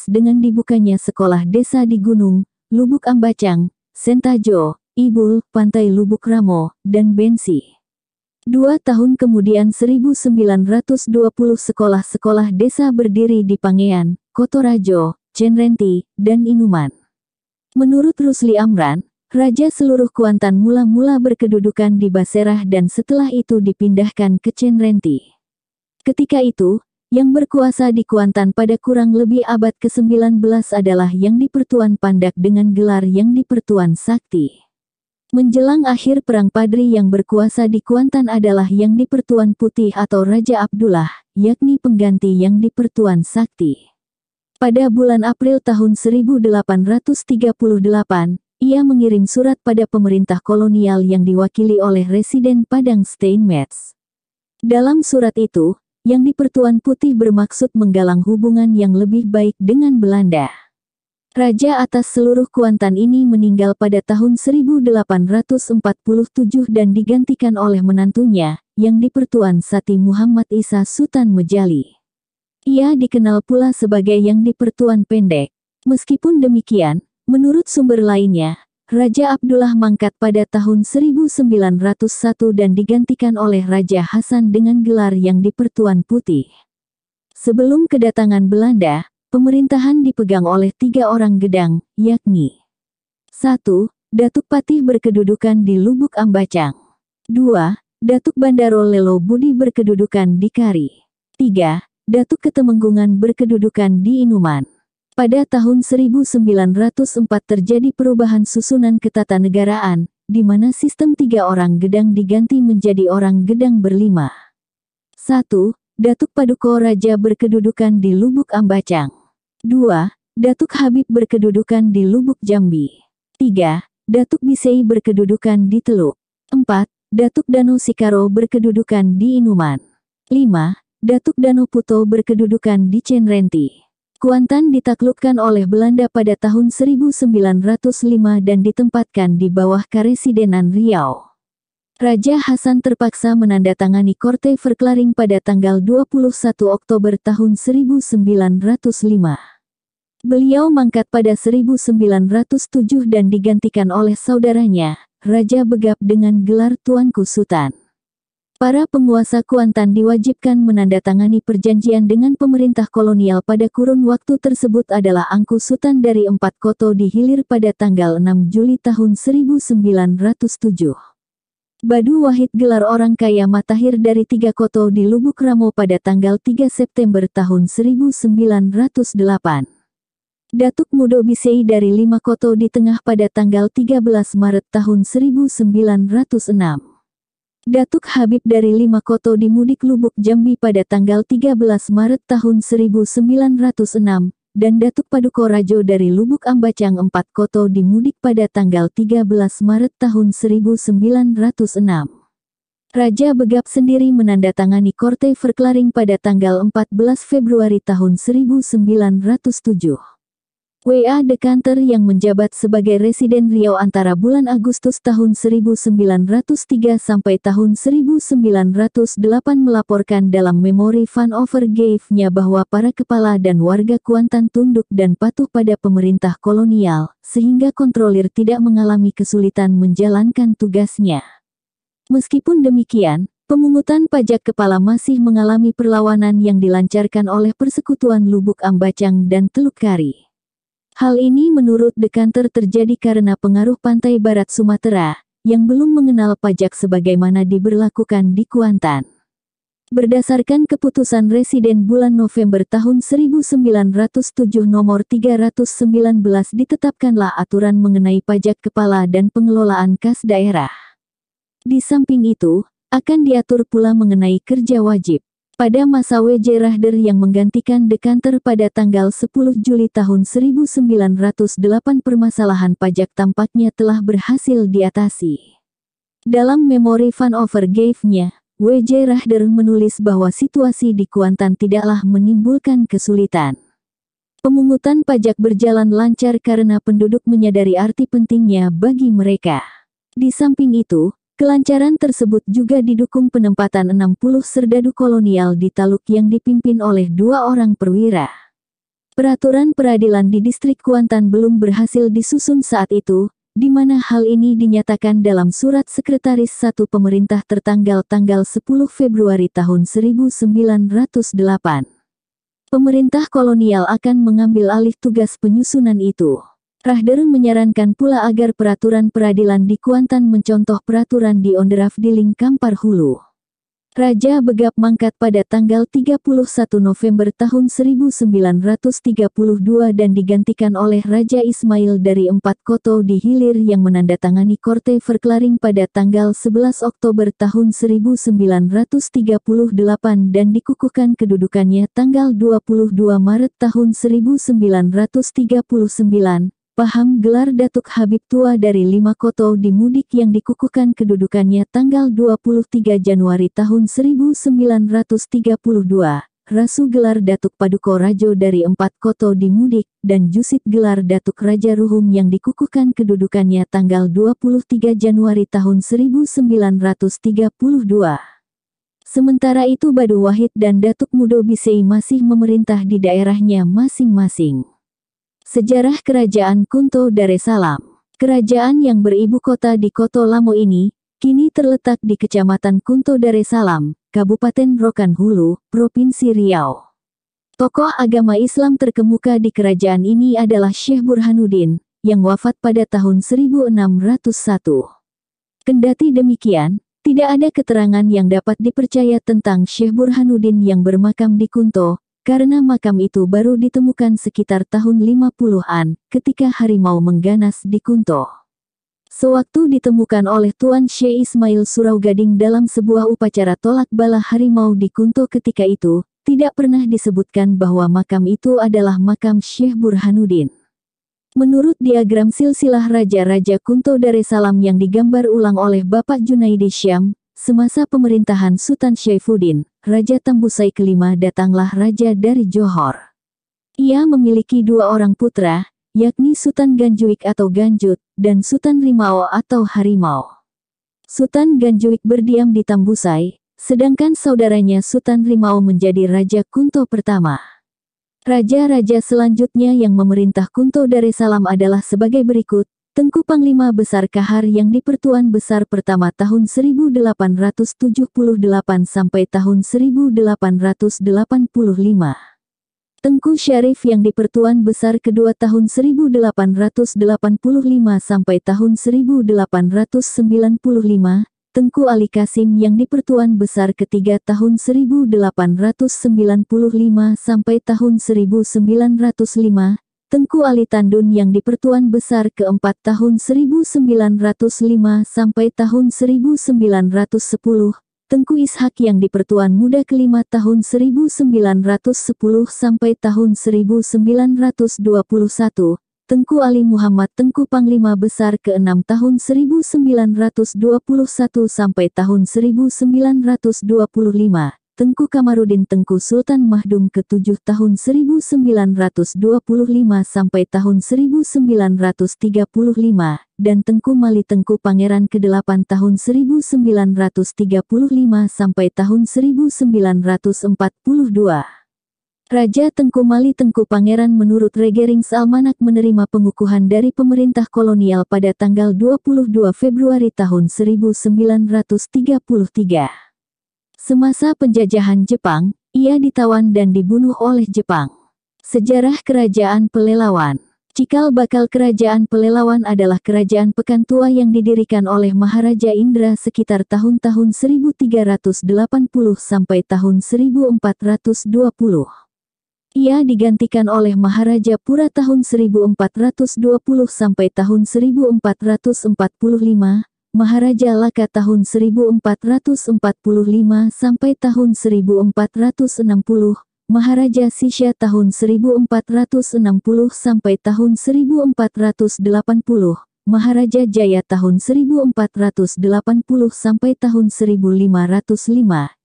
dengan dibukanya sekolah desa di Gunung, Lubuk Ambacang, Sentajo, Ibul, Pantai Lubuk Ramo, dan Bensi. 2 tahun kemudian 1920 sekolah-sekolah desa berdiri di Pangean, Kotorajo, Cenrenti, dan Inuman. Menurut Rusli Amran, Raja seluruh Kuantan mula-mula berkedudukan di Baserah dan setelah itu dipindahkan ke Cenrenti. Ketika itu, yang berkuasa di Kuantan pada kurang lebih abad ke-19 adalah Yang di-Pertuan Pandak dengan gelar Yang di-Pertuan Sakti. Menjelang akhir Perang Padri yang berkuasa di Kuantan adalah Yang di-Pertuan Putih atau Raja Abdullah, yakni pengganti Yang di-Pertuan Sakti. Pada bulan April tahun 1838, ia mengirim surat pada pemerintah kolonial yang diwakili oleh Residen Padang Steinmetz. Dalam surat itu, Yang di-Pertuan Putih bermaksud menggalang hubungan yang lebih baik dengan Belanda. Raja atas seluruh Kuantan ini meninggal pada tahun 1847 dan digantikan oleh menantunya, Yang di-Pertuan Sati Muhammad Isa Sutan Mejali. Ia dikenal pula sebagai Yang di-Pertuan Pendek. Meskipun demikian, menurut sumber lainnya, Raja Abdullah mangkat pada tahun 1901 dan digantikan oleh Raja Hasan dengan gelar Yang di-Pertuan Putih. Sebelum kedatangan Belanda, pemerintahan dipegang oleh 3 orang Gedang, yakni 1. Datuk Patih berkedudukan di Lubuk Ambacang. 2. Datuk Bandaro Lelo Budi berkedudukan di Kari. 3. Datuk Ketemenggungan berkedudukan di Inuman. Pada tahun 1904 terjadi perubahan susunan ketatanegaraan, di mana sistem 3 orang Gedang diganti menjadi orang Gedang berlima. 1. Datuk Paduko Raja berkedudukan di Lubuk Ambacang. 2. Datuk Habib berkedudukan di Lubuk Jambi. 3. Datuk Bisei berkedudukan di Teluk. 4. Datuk Dano Sikaro berkedudukan di Inuman. 5. Datuk Dano Puto berkedudukan di Cenrenti. Kuantan ditaklukkan oleh Belanda pada tahun 1905 dan ditempatkan di bawah Karesidenan Riau. Raja Hasan terpaksa menandatangani Korte Verklaring pada tanggal 21 Oktober tahun 1905. Beliau mangkat pada 1907 dan digantikan oleh saudaranya, Raja Begap dengan gelar Tuanku Sultan. Para penguasa Kuantan diwajibkan menandatangani perjanjian dengan pemerintah kolonial pada kurun waktu tersebut adalah Angku Sultan dari 4 koto di Hilir pada tanggal 6 Juli tahun 1907. Badu Wahid gelar orang kaya Matahir dari 3 koto di Lubuk Ramo pada tanggal 3 September tahun 1908. Datuk Mudo Bisei dari 5 koto di Tengah pada tanggal 13 Maret tahun 1906. Datuk Habib dari 5 koto di Mudik Lubuk Jambi pada tanggal 13 Maret tahun 1906, dan Datuk Paduko Rajo dari Lubuk Ambacang 4 koto di Mudik pada tanggal 13 Maret tahun 1906. Raja Begap sendiri menandatangani Korte Verklaring pada tanggal 14 Februari tahun 1907. W.A. Dekanter yang menjabat sebagai Residen Riau antara bulan Agustus tahun 1903 sampai tahun 1908 melaporkan dalam memori Van Overgave-nya bahwa para kepala dan warga Kuantan tunduk dan patuh pada pemerintah kolonial, sehingga kontrolir tidak mengalami kesulitan menjalankan tugasnya. Meskipun demikian, pemungutan pajak kepala masih mengalami perlawanan yang dilancarkan oleh Persekutuan Lubuk Ambacang dan Teluk Kari. Hal ini menurut Dekanter terjadi karena pengaruh pantai barat Sumatera, yang belum mengenal pajak sebagaimana diberlakukan di Kuantan. Berdasarkan keputusan Residen bulan November tahun 1907 nomor 319 ditetapkanlah aturan mengenai pajak kepala dan pengelolaan kas daerah. Di samping itu, akan diatur pula mengenai kerja wajib. Pada masa W.J. Rahder yang menggantikan Dekanter pada tanggal 10 Juli tahun 1908 permasalahan pajak tampaknya telah berhasil diatasi. Dalam memori Van Overgave-nya, W.J. Rahder menulis bahwa situasi di Kuantan tidaklah menimbulkan kesulitan. Pemungutan pajak berjalan lancar karena penduduk menyadari arti pentingnya bagi mereka. Di samping itu, kelancaran tersebut juga didukung penempatan 60 serdadu kolonial di Taluk yang dipimpin oleh 2 orang perwira. Peraturan peradilan di distrik Kuantan belum berhasil disusun saat itu, di mana hal ini dinyatakan dalam surat Sekretaris 1 Pemerintah tertanggal tanggal 10 Februari tahun 1908. Pemerintah kolonial akan mengambil alih tugas penyusunan itu. Rahder menyarankan pula agar peraturan peradilan di Kuantan mencontoh peraturan di Ondraf Diling Kampar Hulu. Raja Begap mangkat pada tanggal 31 November tahun 1932 dan digantikan oleh Raja Ismail dari Empat Koto di Hilir yang menandatangani Korte Verklaring pada tanggal 11 Oktober tahun 1938 dan dikukuhkan kedudukannya tanggal 22 Maret tahun 1939. Paham gelar Datuk Habib Tua dari 5 Koto di Mudik yang dikukuhkan kedudukannya tanggal 23 Januari tahun 1932. Rasu gelar Datuk Paduka Rajo dari 4 Koto di Mudik, dan Jusit gelar Datuk Raja Ruhum yang dikukuhkan kedudukannya tanggal 23 Januari tahun 1932. Sementara itu Badu Wahid dan Datuk Mudo Bisei masih memerintah di daerahnya masing-masing. Sejarah Kerajaan Kunto Daressalam. Kerajaan yang beribu kota di Koto Lamo ini, kini terletak di Kecamatan Kunto Daressalam, Kabupaten Rokan Hulu, Provinsi Riau. Tokoh agama Islam terkemuka di kerajaan ini adalah Syekh Burhanuddin, yang wafat pada tahun 1601. Kendati demikian, tidak ada keterangan yang dapat dipercaya tentang Syekh Burhanuddin yang bermakam di Kunto, karena makam itu baru ditemukan sekitar tahun 50-an, ketika harimau mengganas di Kunto. Sewaktu ditemukan oleh Tuan Syekh Ismail Suraugading dalam sebuah upacara tolak bala harimau di Kunto ketika itu, tidak pernah disebutkan bahwa makam itu adalah makam Syekh Burhanuddin. Menurut diagram silsilah Raja-Raja Kunto Daressalam yang digambar ulang oleh Bapak Junaidi Syam, semasa pemerintahan Sultan Syaifuddin, Raja Tambusai kelima datanglah raja dari Johor. Ia memiliki 2 orang putra, yakni Sultan Ganjuik atau Ganjut, dan Sultan Rimau atau Harimau. Sultan Ganjuik berdiam di Tambusai, sedangkan saudaranya Sultan Rimau menjadi Raja Kunto pertama. Raja-raja selanjutnya yang memerintah Kunto Daressalam adalah sebagai berikut. Tengku Panglima Besar Kahar yang di Pertuan Besar pertama tahun 1878 sampai tahun 1885. Tengku Syarif yang di Pertuan Besar kedua tahun 1885 sampai tahun 1895. Tengku Ali Kasim yang di Pertuan Besar ketiga tahun 1895 sampai tahun 1905. Tengku Ali Tandun yang di Pertuan Besar keempat tahun 1905 sampai tahun 1910, Tengku Ishak yang di Pertuan Muda kelima tahun 1910 sampai tahun 1921, Tengku Ali Muhammad Tengku Panglima Besar ke-6 tahun 1921 sampai tahun 1925, Tengku Kamarudin Tengku Sultan Mahdum ke-7 tahun 1925 sampai tahun 1935, dan Tengku Mali Tengku Pangeran ke-8 tahun 1935 sampai tahun 1942. Raja Tengku Mali Tengku Pangeran menurut Regerings Almanak menerima pengukuhan dari pemerintah kolonial pada tanggal 22 Februari tahun 1933. Semasa penjajahan Jepang, ia ditawan dan dibunuh oleh Jepang. Sejarah Kerajaan Pelelawan. Cikal bakal Kerajaan Pelelawan adalah kerajaan Pekan Tua yang didirikan oleh Maharaja Indra sekitar tahun-tahun 1380 sampai tahun 1420. Ia digantikan oleh Maharaja Pura tahun 1420 sampai tahun 1445. Maharaja Laka tahun 1445 sampai tahun 1460, Maharaja Sisya tahun 1460 sampai tahun 1480, Maharaja Jaya tahun 1480 sampai tahun 1505,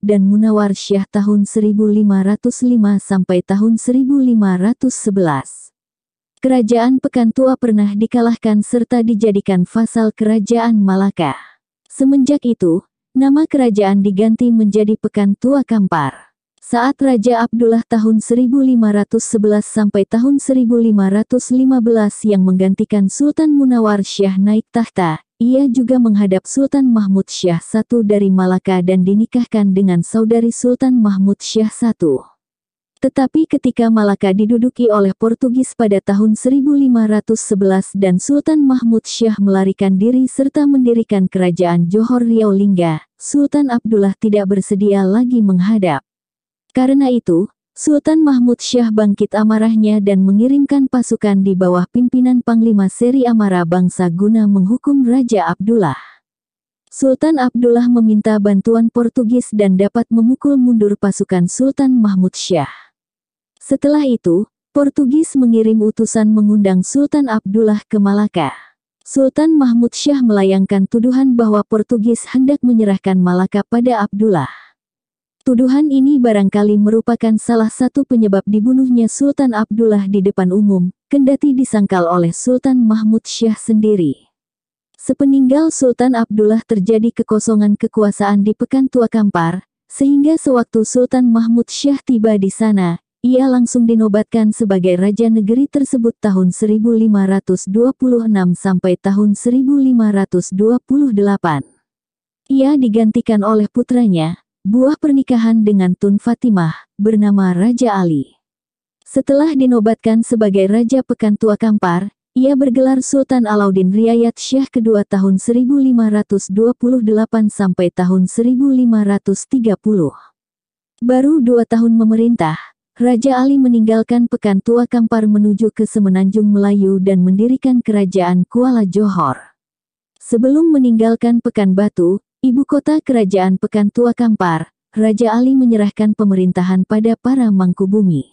dan Munawar Syah tahun 1505 sampai tahun 1511. Kerajaan Pekan Tua pernah dikalahkan serta dijadikan vasal Kerajaan Malaka. Semenjak itu, nama kerajaan diganti menjadi Pekan Tua Kampar. Saat Raja Abdullah tahun 1511 sampai tahun 1515 yang menggantikan Sultan Munawar Syah naik tahta, ia juga menghadap Sultan Mahmud Syah I dari Malaka dan dinikahkan dengan saudari Sultan Mahmud Syah I. Tetapi ketika Malaka diduduki oleh Portugis pada tahun 1511 dan Sultan Mahmud Syah melarikan diri serta mendirikan kerajaan Johor Riau Lingga, Sultan Abdullah tidak bersedia lagi menghadap. Karena itu, Sultan Mahmud Syah bangkit amarahnya dan mengirimkan pasukan di bawah pimpinan Panglima Seri Amara Bangsa guna menghukum Raja Abdullah. Sultan Abdullah meminta bantuan Portugis dan dapat memukul mundur pasukan Sultan Mahmud Syah. Setelah itu, Portugis mengirim utusan mengundang Sultan Abdullah ke Malaka. Sultan Mahmud Syah melayangkan tuduhan bahwa Portugis hendak menyerahkan Malaka pada Abdullah. Tuduhan ini barangkali merupakan salah satu penyebab dibunuhnya Sultan Abdullah di depan umum, kendati disangkal oleh Sultan Mahmud Syah sendiri. Sepeninggal Sultan Abdullah terjadi kekosongan kekuasaan di Pekan Tua Kampar, sehingga sewaktu Sultan Mahmud Syah tiba di sana, ia langsung dinobatkan sebagai Raja negeri tersebut tahun 1526 sampai tahun 1528. Ia digantikan oleh putranya, buah pernikahan dengan Tun Fatimah, bernama Raja Ali. Setelah dinobatkan sebagai Raja Pekan Tua Kampar, ia bergelar Sultan Alauddin Riayat Syah kedua tahun 1528 sampai tahun 1530. Baru 2 tahun memerintah, Raja Ali meninggalkan Pekan Tua Kampar menuju ke Semenanjung Melayu dan mendirikan Kerajaan Kuala Johor. Sebelum meninggalkan Pekanbaru, ibu kota kerajaan Pekan Tua Kampar, Raja Ali menyerahkan pemerintahan pada para Mangkubumi.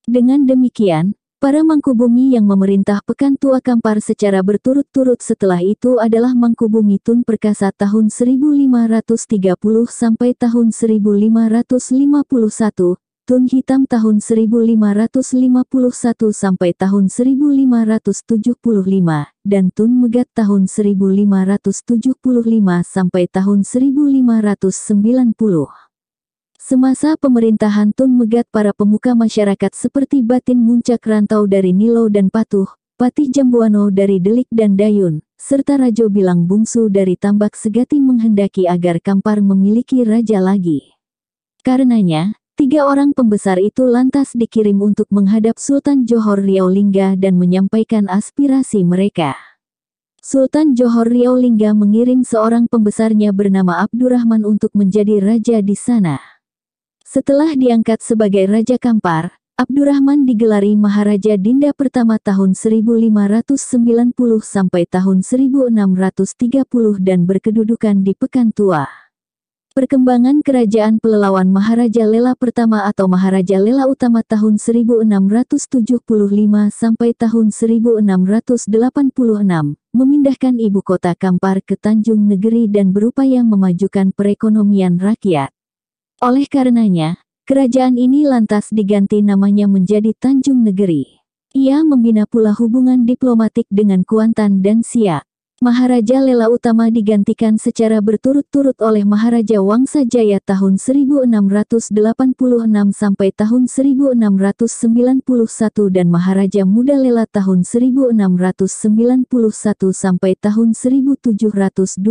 Dengan demikian, para Mangkubumi yang memerintah Pekan Tua Kampar secara berturut-turut setelah itu adalah Mangkubumi Tun Perkasa tahun 1530 sampai tahun 1551, Tun Hitam tahun 1551 sampai tahun 1575, dan Tun Megat tahun 1575 sampai tahun 1590. Semasa pemerintahan Tun Megat para pemuka masyarakat seperti Batin Muncak Rantau dari Nilo dan Patuh, Patih Jambuano dari Delik dan Dayun, serta Rajo Bilang Bungsu dari Tambak Segati menghendaki agar Kampar memiliki raja lagi. Karenanya, 3 orang pembesar itu lantas dikirim untuk menghadap Sultan Johor Riau Lingga dan menyampaikan aspirasi mereka. Sultan Johor Riau Lingga mengirim seorang pembesarnya bernama Abdurrahman untuk menjadi raja di sana. Setelah diangkat sebagai Raja Kampar, Abdurrahman digelari Maharaja Dinda pertama tahun 1590 sampai tahun 1630 dan berkedudukan di Pekan Tua. Perkembangan kerajaan Pelelawan Maharaja Lela pertama atau Maharaja Lela Utama tahun 1675 sampai tahun 1686, memindahkan ibu kota Kampar ke Tanjung Negeri dan berupaya memajukan perekonomian rakyat. Oleh karenanya, kerajaan ini lantas diganti namanya menjadi Tanjung Negeri. Ia membina pula hubungan diplomatik dengan Kuantan dan Siak. Maharaja Lela Utama digantikan secara berturut-turut oleh Maharaja Wangsa Jaya tahun 1686 sampai tahun 1691 dan Maharaja Muda Lela tahun 1691 sampai tahun 1725.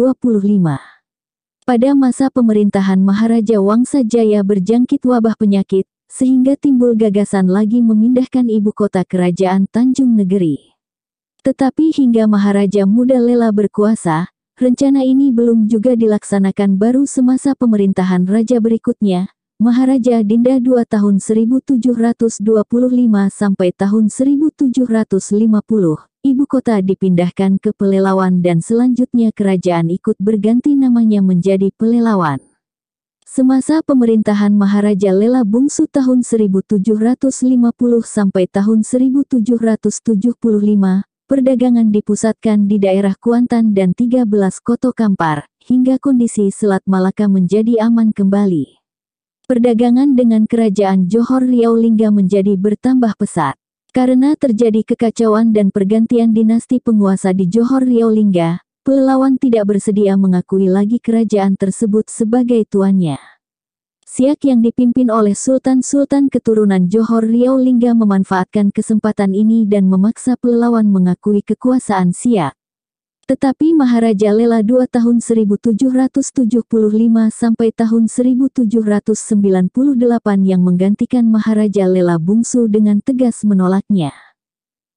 Pada masa pemerintahan Maharaja Wangsa Jaya berjangkit wabah penyakit, sehingga timbul gagasan lagi memindahkan ibu kota kerajaan Tanjung Negeri. Tetapi hingga Maharaja Muda Lela berkuasa, rencana ini belum juga dilaksanakan. Baru semasa pemerintahan raja berikutnya, Maharaja Dinda II tahun 1725 sampai tahun 1750, ibu kota dipindahkan ke Pelelawan dan selanjutnya kerajaan ikut berganti namanya menjadi Pelelawan. Semasa pemerintahan Maharaja Lela Bungsu tahun 1750 sampai tahun 1775, perdagangan dipusatkan di daerah Kuantan dan 13 Koto Kampar, hingga kondisi Selat Malaka menjadi aman kembali. Perdagangan dengan Kerajaan Johor Riau Lingga menjadi bertambah pesat. Karena terjadi kekacauan dan pergantian dinasti penguasa di Johor Riau Lingga, pelelawan tidak bersedia mengakui lagi kerajaan tersebut sebagai tuannya. Siak yang dipimpin oleh sultan-sultan keturunan Johor Riau Lingga memanfaatkan kesempatan ini dan memaksa pelelawan mengakui kekuasaan Siak. Tetapi Maharaja Lela II tahun 1775 sampai tahun 1798 yang menggantikan Maharaja Lela Bungsu dengan tegas menolaknya.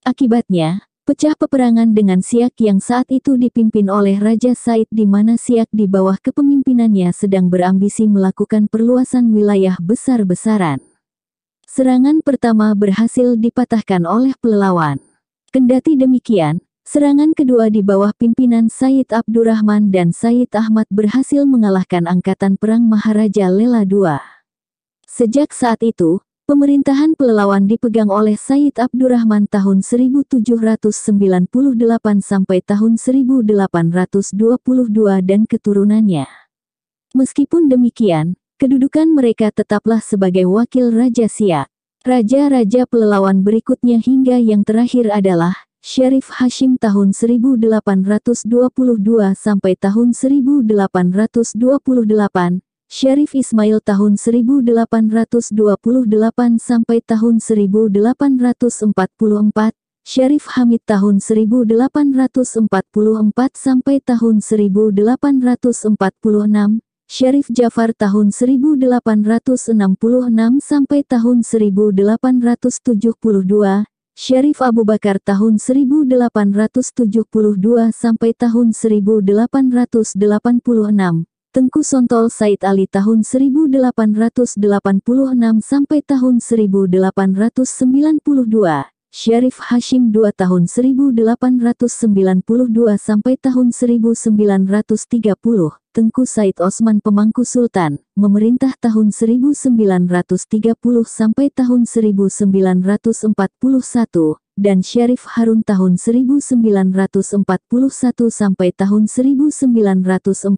Akibatnya, pecah peperangan dengan Siak yang saat itu dipimpin oleh Raja Said di mana Siak di bawah kepemimpinannya sedang berambisi melakukan perluasan wilayah besar-besaran. Serangan pertama berhasil dipatahkan oleh pelelawan. Kendati demikian, serangan kedua di bawah pimpinan Said Abdurrahman dan Said Ahmad berhasil mengalahkan angkatan perang Maharaja Lela II. Sejak saat itu, pemerintahan pelelawan dipegang oleh Said Abdurrahman tahun 1798 sampai tahun 1822 dan keturunannya. Meskipun demikian, kedudukan mereka tetaplah sebagai wakil Raja Siak. Raja-raja pelelawan berikutnya hingga yang terakhir adalah Syarif Hashim tahun 1822 sampai tahun 1828, Syarif Ismail tahun 1828 sampai tahun 1844, Syarif Hamid tahun 1844 sampai tahun 1846, Syarif Jafar tahun 1866 sampai tahun 1872, Syarif Abu Bakar tahun 1872 sampai tahun 1886, Tengku Sontol Said Ali tahun 1886 sampai tahun 1892, Syarif Hashim II tahun 1892 sampai tahun 1930, Tengku Said Osman Pemangku Sultan, memerintah tahun 1930 sampai tahun 1941, dan Syarif Harun tahun 1941 sampai tahun 1946.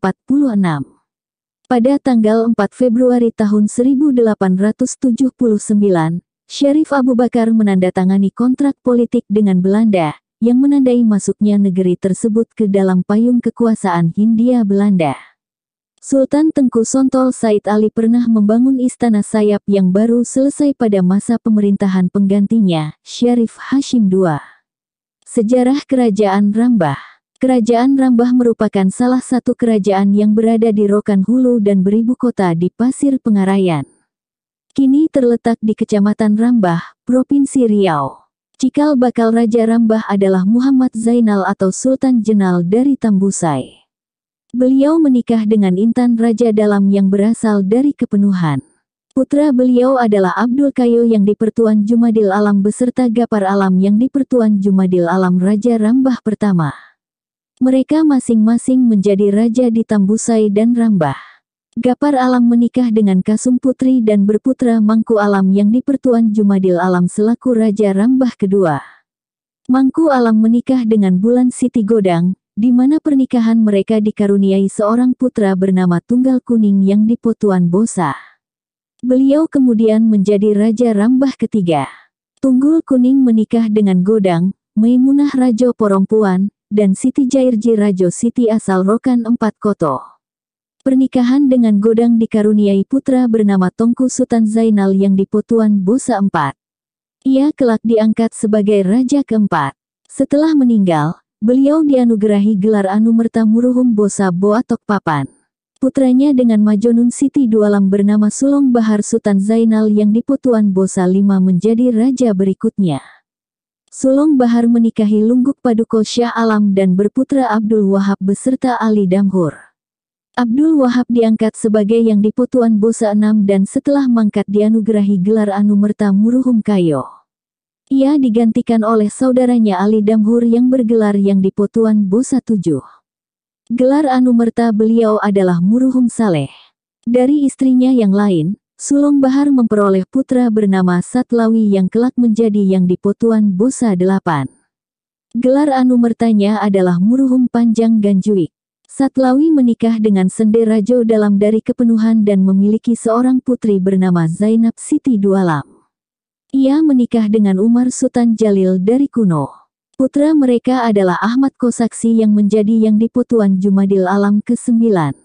Pada tanggal 4 Februari tahun 1879, Syarif Abu Bakar menandatangani kontrak politik dengan Belanda, yang menandai masuknya negeri tersebut ke dalam payung kekuasaan Hindia Belanda. Sultan Tengku Sontol Said Ali pernah membangun istana sayap yang baru selesai pada masa pemerintahan penggantinya, Syarif Hashim II. Sejarah Kerajaan Rambah. Kerajaan Rambah merupakan salah satu kerajaan yang berada di Rokan Hulu dan beribu kota di Pasir Pengarayan. Kini terletak di Kecamatan Rambah, Provinsi Riau. Cikal bakal Raja Rambah adalah Muhammad Zainal atau Sultan Jenal dari Tambusai. Beliau menikah dengan Intan Raja Dalam yang berasal dari Kepenuhan. Putra beliau adalah Abdul Kayo yang di Pertuan Jumadil Alam beserta Gapar Alam yang di Pertuan Jumadil Alam Raja Rambah pertama. Mereka masing-masing menjadi raja di Tambusai dan Rambah. Gapar Alam menikah dengan Kasum Putri dan berputra Mangku Alam yang di Pertuan Jumadil Alam selaku Raja Rambah kedua. Mangku Alam menikah dengan Bulan Siti Godang, di mana pernikahan mereka dikaruniai seorang putra bernama Tunggal Kuning yang di Potuan Bosa. Beliau kemudian menjadi Raja Rambah ketiga. Tunggul Kuning menikah dengan Godang, Maimunah Rajo Porompuan, dan Siti Jairji Rajo Siti asal Rokan 4 Koto. Pernikahan dengan Godang dikaruniai putra bernama Tongku Sultan Zainal yang di Potuan Bosa 4. Ia kelak diangkat sebagai Raja keempat. Setelah meninggal, beliau dianugerahi gelar Anumerta Muruhum Bosa Boatok Papan. Putranya dengan Majonun Siti Dualam bernama Sulong Bahar Sultan Zainal yang di Potuan Bosa 5 menjadi raja berikutnya. Sulong Bahar menikahi Lungguk Paduko Syah Alam dan berputra Abdul Wahab beserta Ali Damhur. Abdul Wahab diangkat sebagai yang di Potuan Bosa 6 dan setelah mangkat dianugerahi gelar Anumerta Muruhum Kayo. Ia digantikan oleh saudaranya Ali Damhur yang bergelar yang di Potuan Bosa 7. Gelar Anumerta beliau adalah Muruhum Saleh. Dari istrinya yang lain, Sulong Bahar memperoleh putra bernama Satlawi yang kelak menjadi yang di Potuan Bosa 8. Gelar anumertanya adalah Muruhum Panjang Ganjuik. Satlawi menikah dengan Sende Rajo Dalam dari kepenuhan dan memiliki seorang putri bernama Zainab Siti Dualam. Ia menikah dengan Umar Sultan Jalil dari kuno. Putra mereka adalah Ahmad Kosaksi yang menjadi yang Diputuan Jumadil Alam ke-9.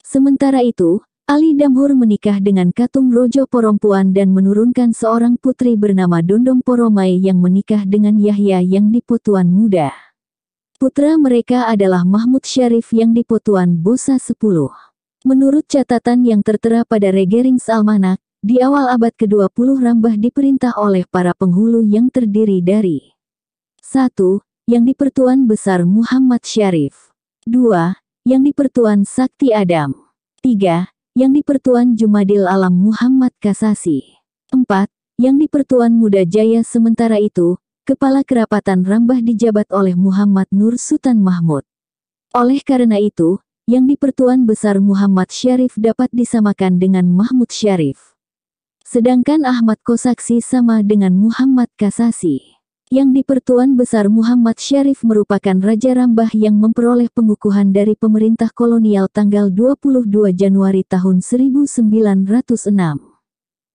Sementara itu, Ali Damhur menikah dengan Katung Rojo Porompuan dan menurunkan seorang putri bernama Dondong Poromai yang menikah dengan Yahya yang Diputuan Muda. Putra mereka adalah Mahmud Syarif yang Diputuan Bosa 10. Menurut catatan yang tertera pada Regerings Almanak, di awal abad ke-20 Rambah diperintah oleh para penghulu yang terdiri dari 1. Yang Dipertuan Besar Muhammad Syarif, 2. Yang Dipertuan Sakti Adam, 3. Yang Dipertuan Jumadil Alam Muhammad Kasasi, 4. Yang Dipertuan Muda Jaya. Sementara itu, Kepala Kerapatan Rambah dijabat oleh Muhammad Nur Sultan Mahmud. Oleh karena itu, Yang Dipertuan Besar Muhammad Syarif dapat disamakan dengan Mahmud Syarif. Sedangkan Ahmad Kosaksi sama dengan Muhammad Kasasi. Yang Dipertuan Besar Muhammad Syarif merupakan Raja Rambah yang memperoleh pengukuhan dari pemerintah kolonial tanggal 22 Januari tahun 1906.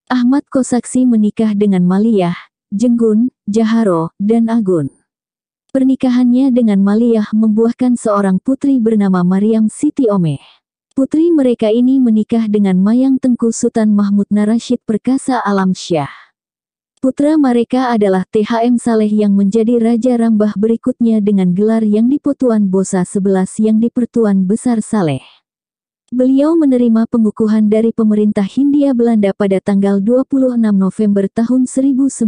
Ahmad Kosaksi menikah dengan Maliyah, Jenggun, Jaharo, dan Agun. Pernikahannya dengan Maliyah membuahkan seorang putri bernama Maryam Siti Omeh. Putri mereka ini menikah dengan Mayang Tengku Sultan Mahmud Narashid Perkasa Alam Syah. Putra mereka adalah THM Saleh yang menjadi Raja Rambah berikutnya dengan gelar Yang Diputuan Bosa 11 Yang Dipertuan Besar Saleh. Beliau menerima pengukuhan dari pemerintah Hindia Belanda pada tanggal 26 November tahun 1929.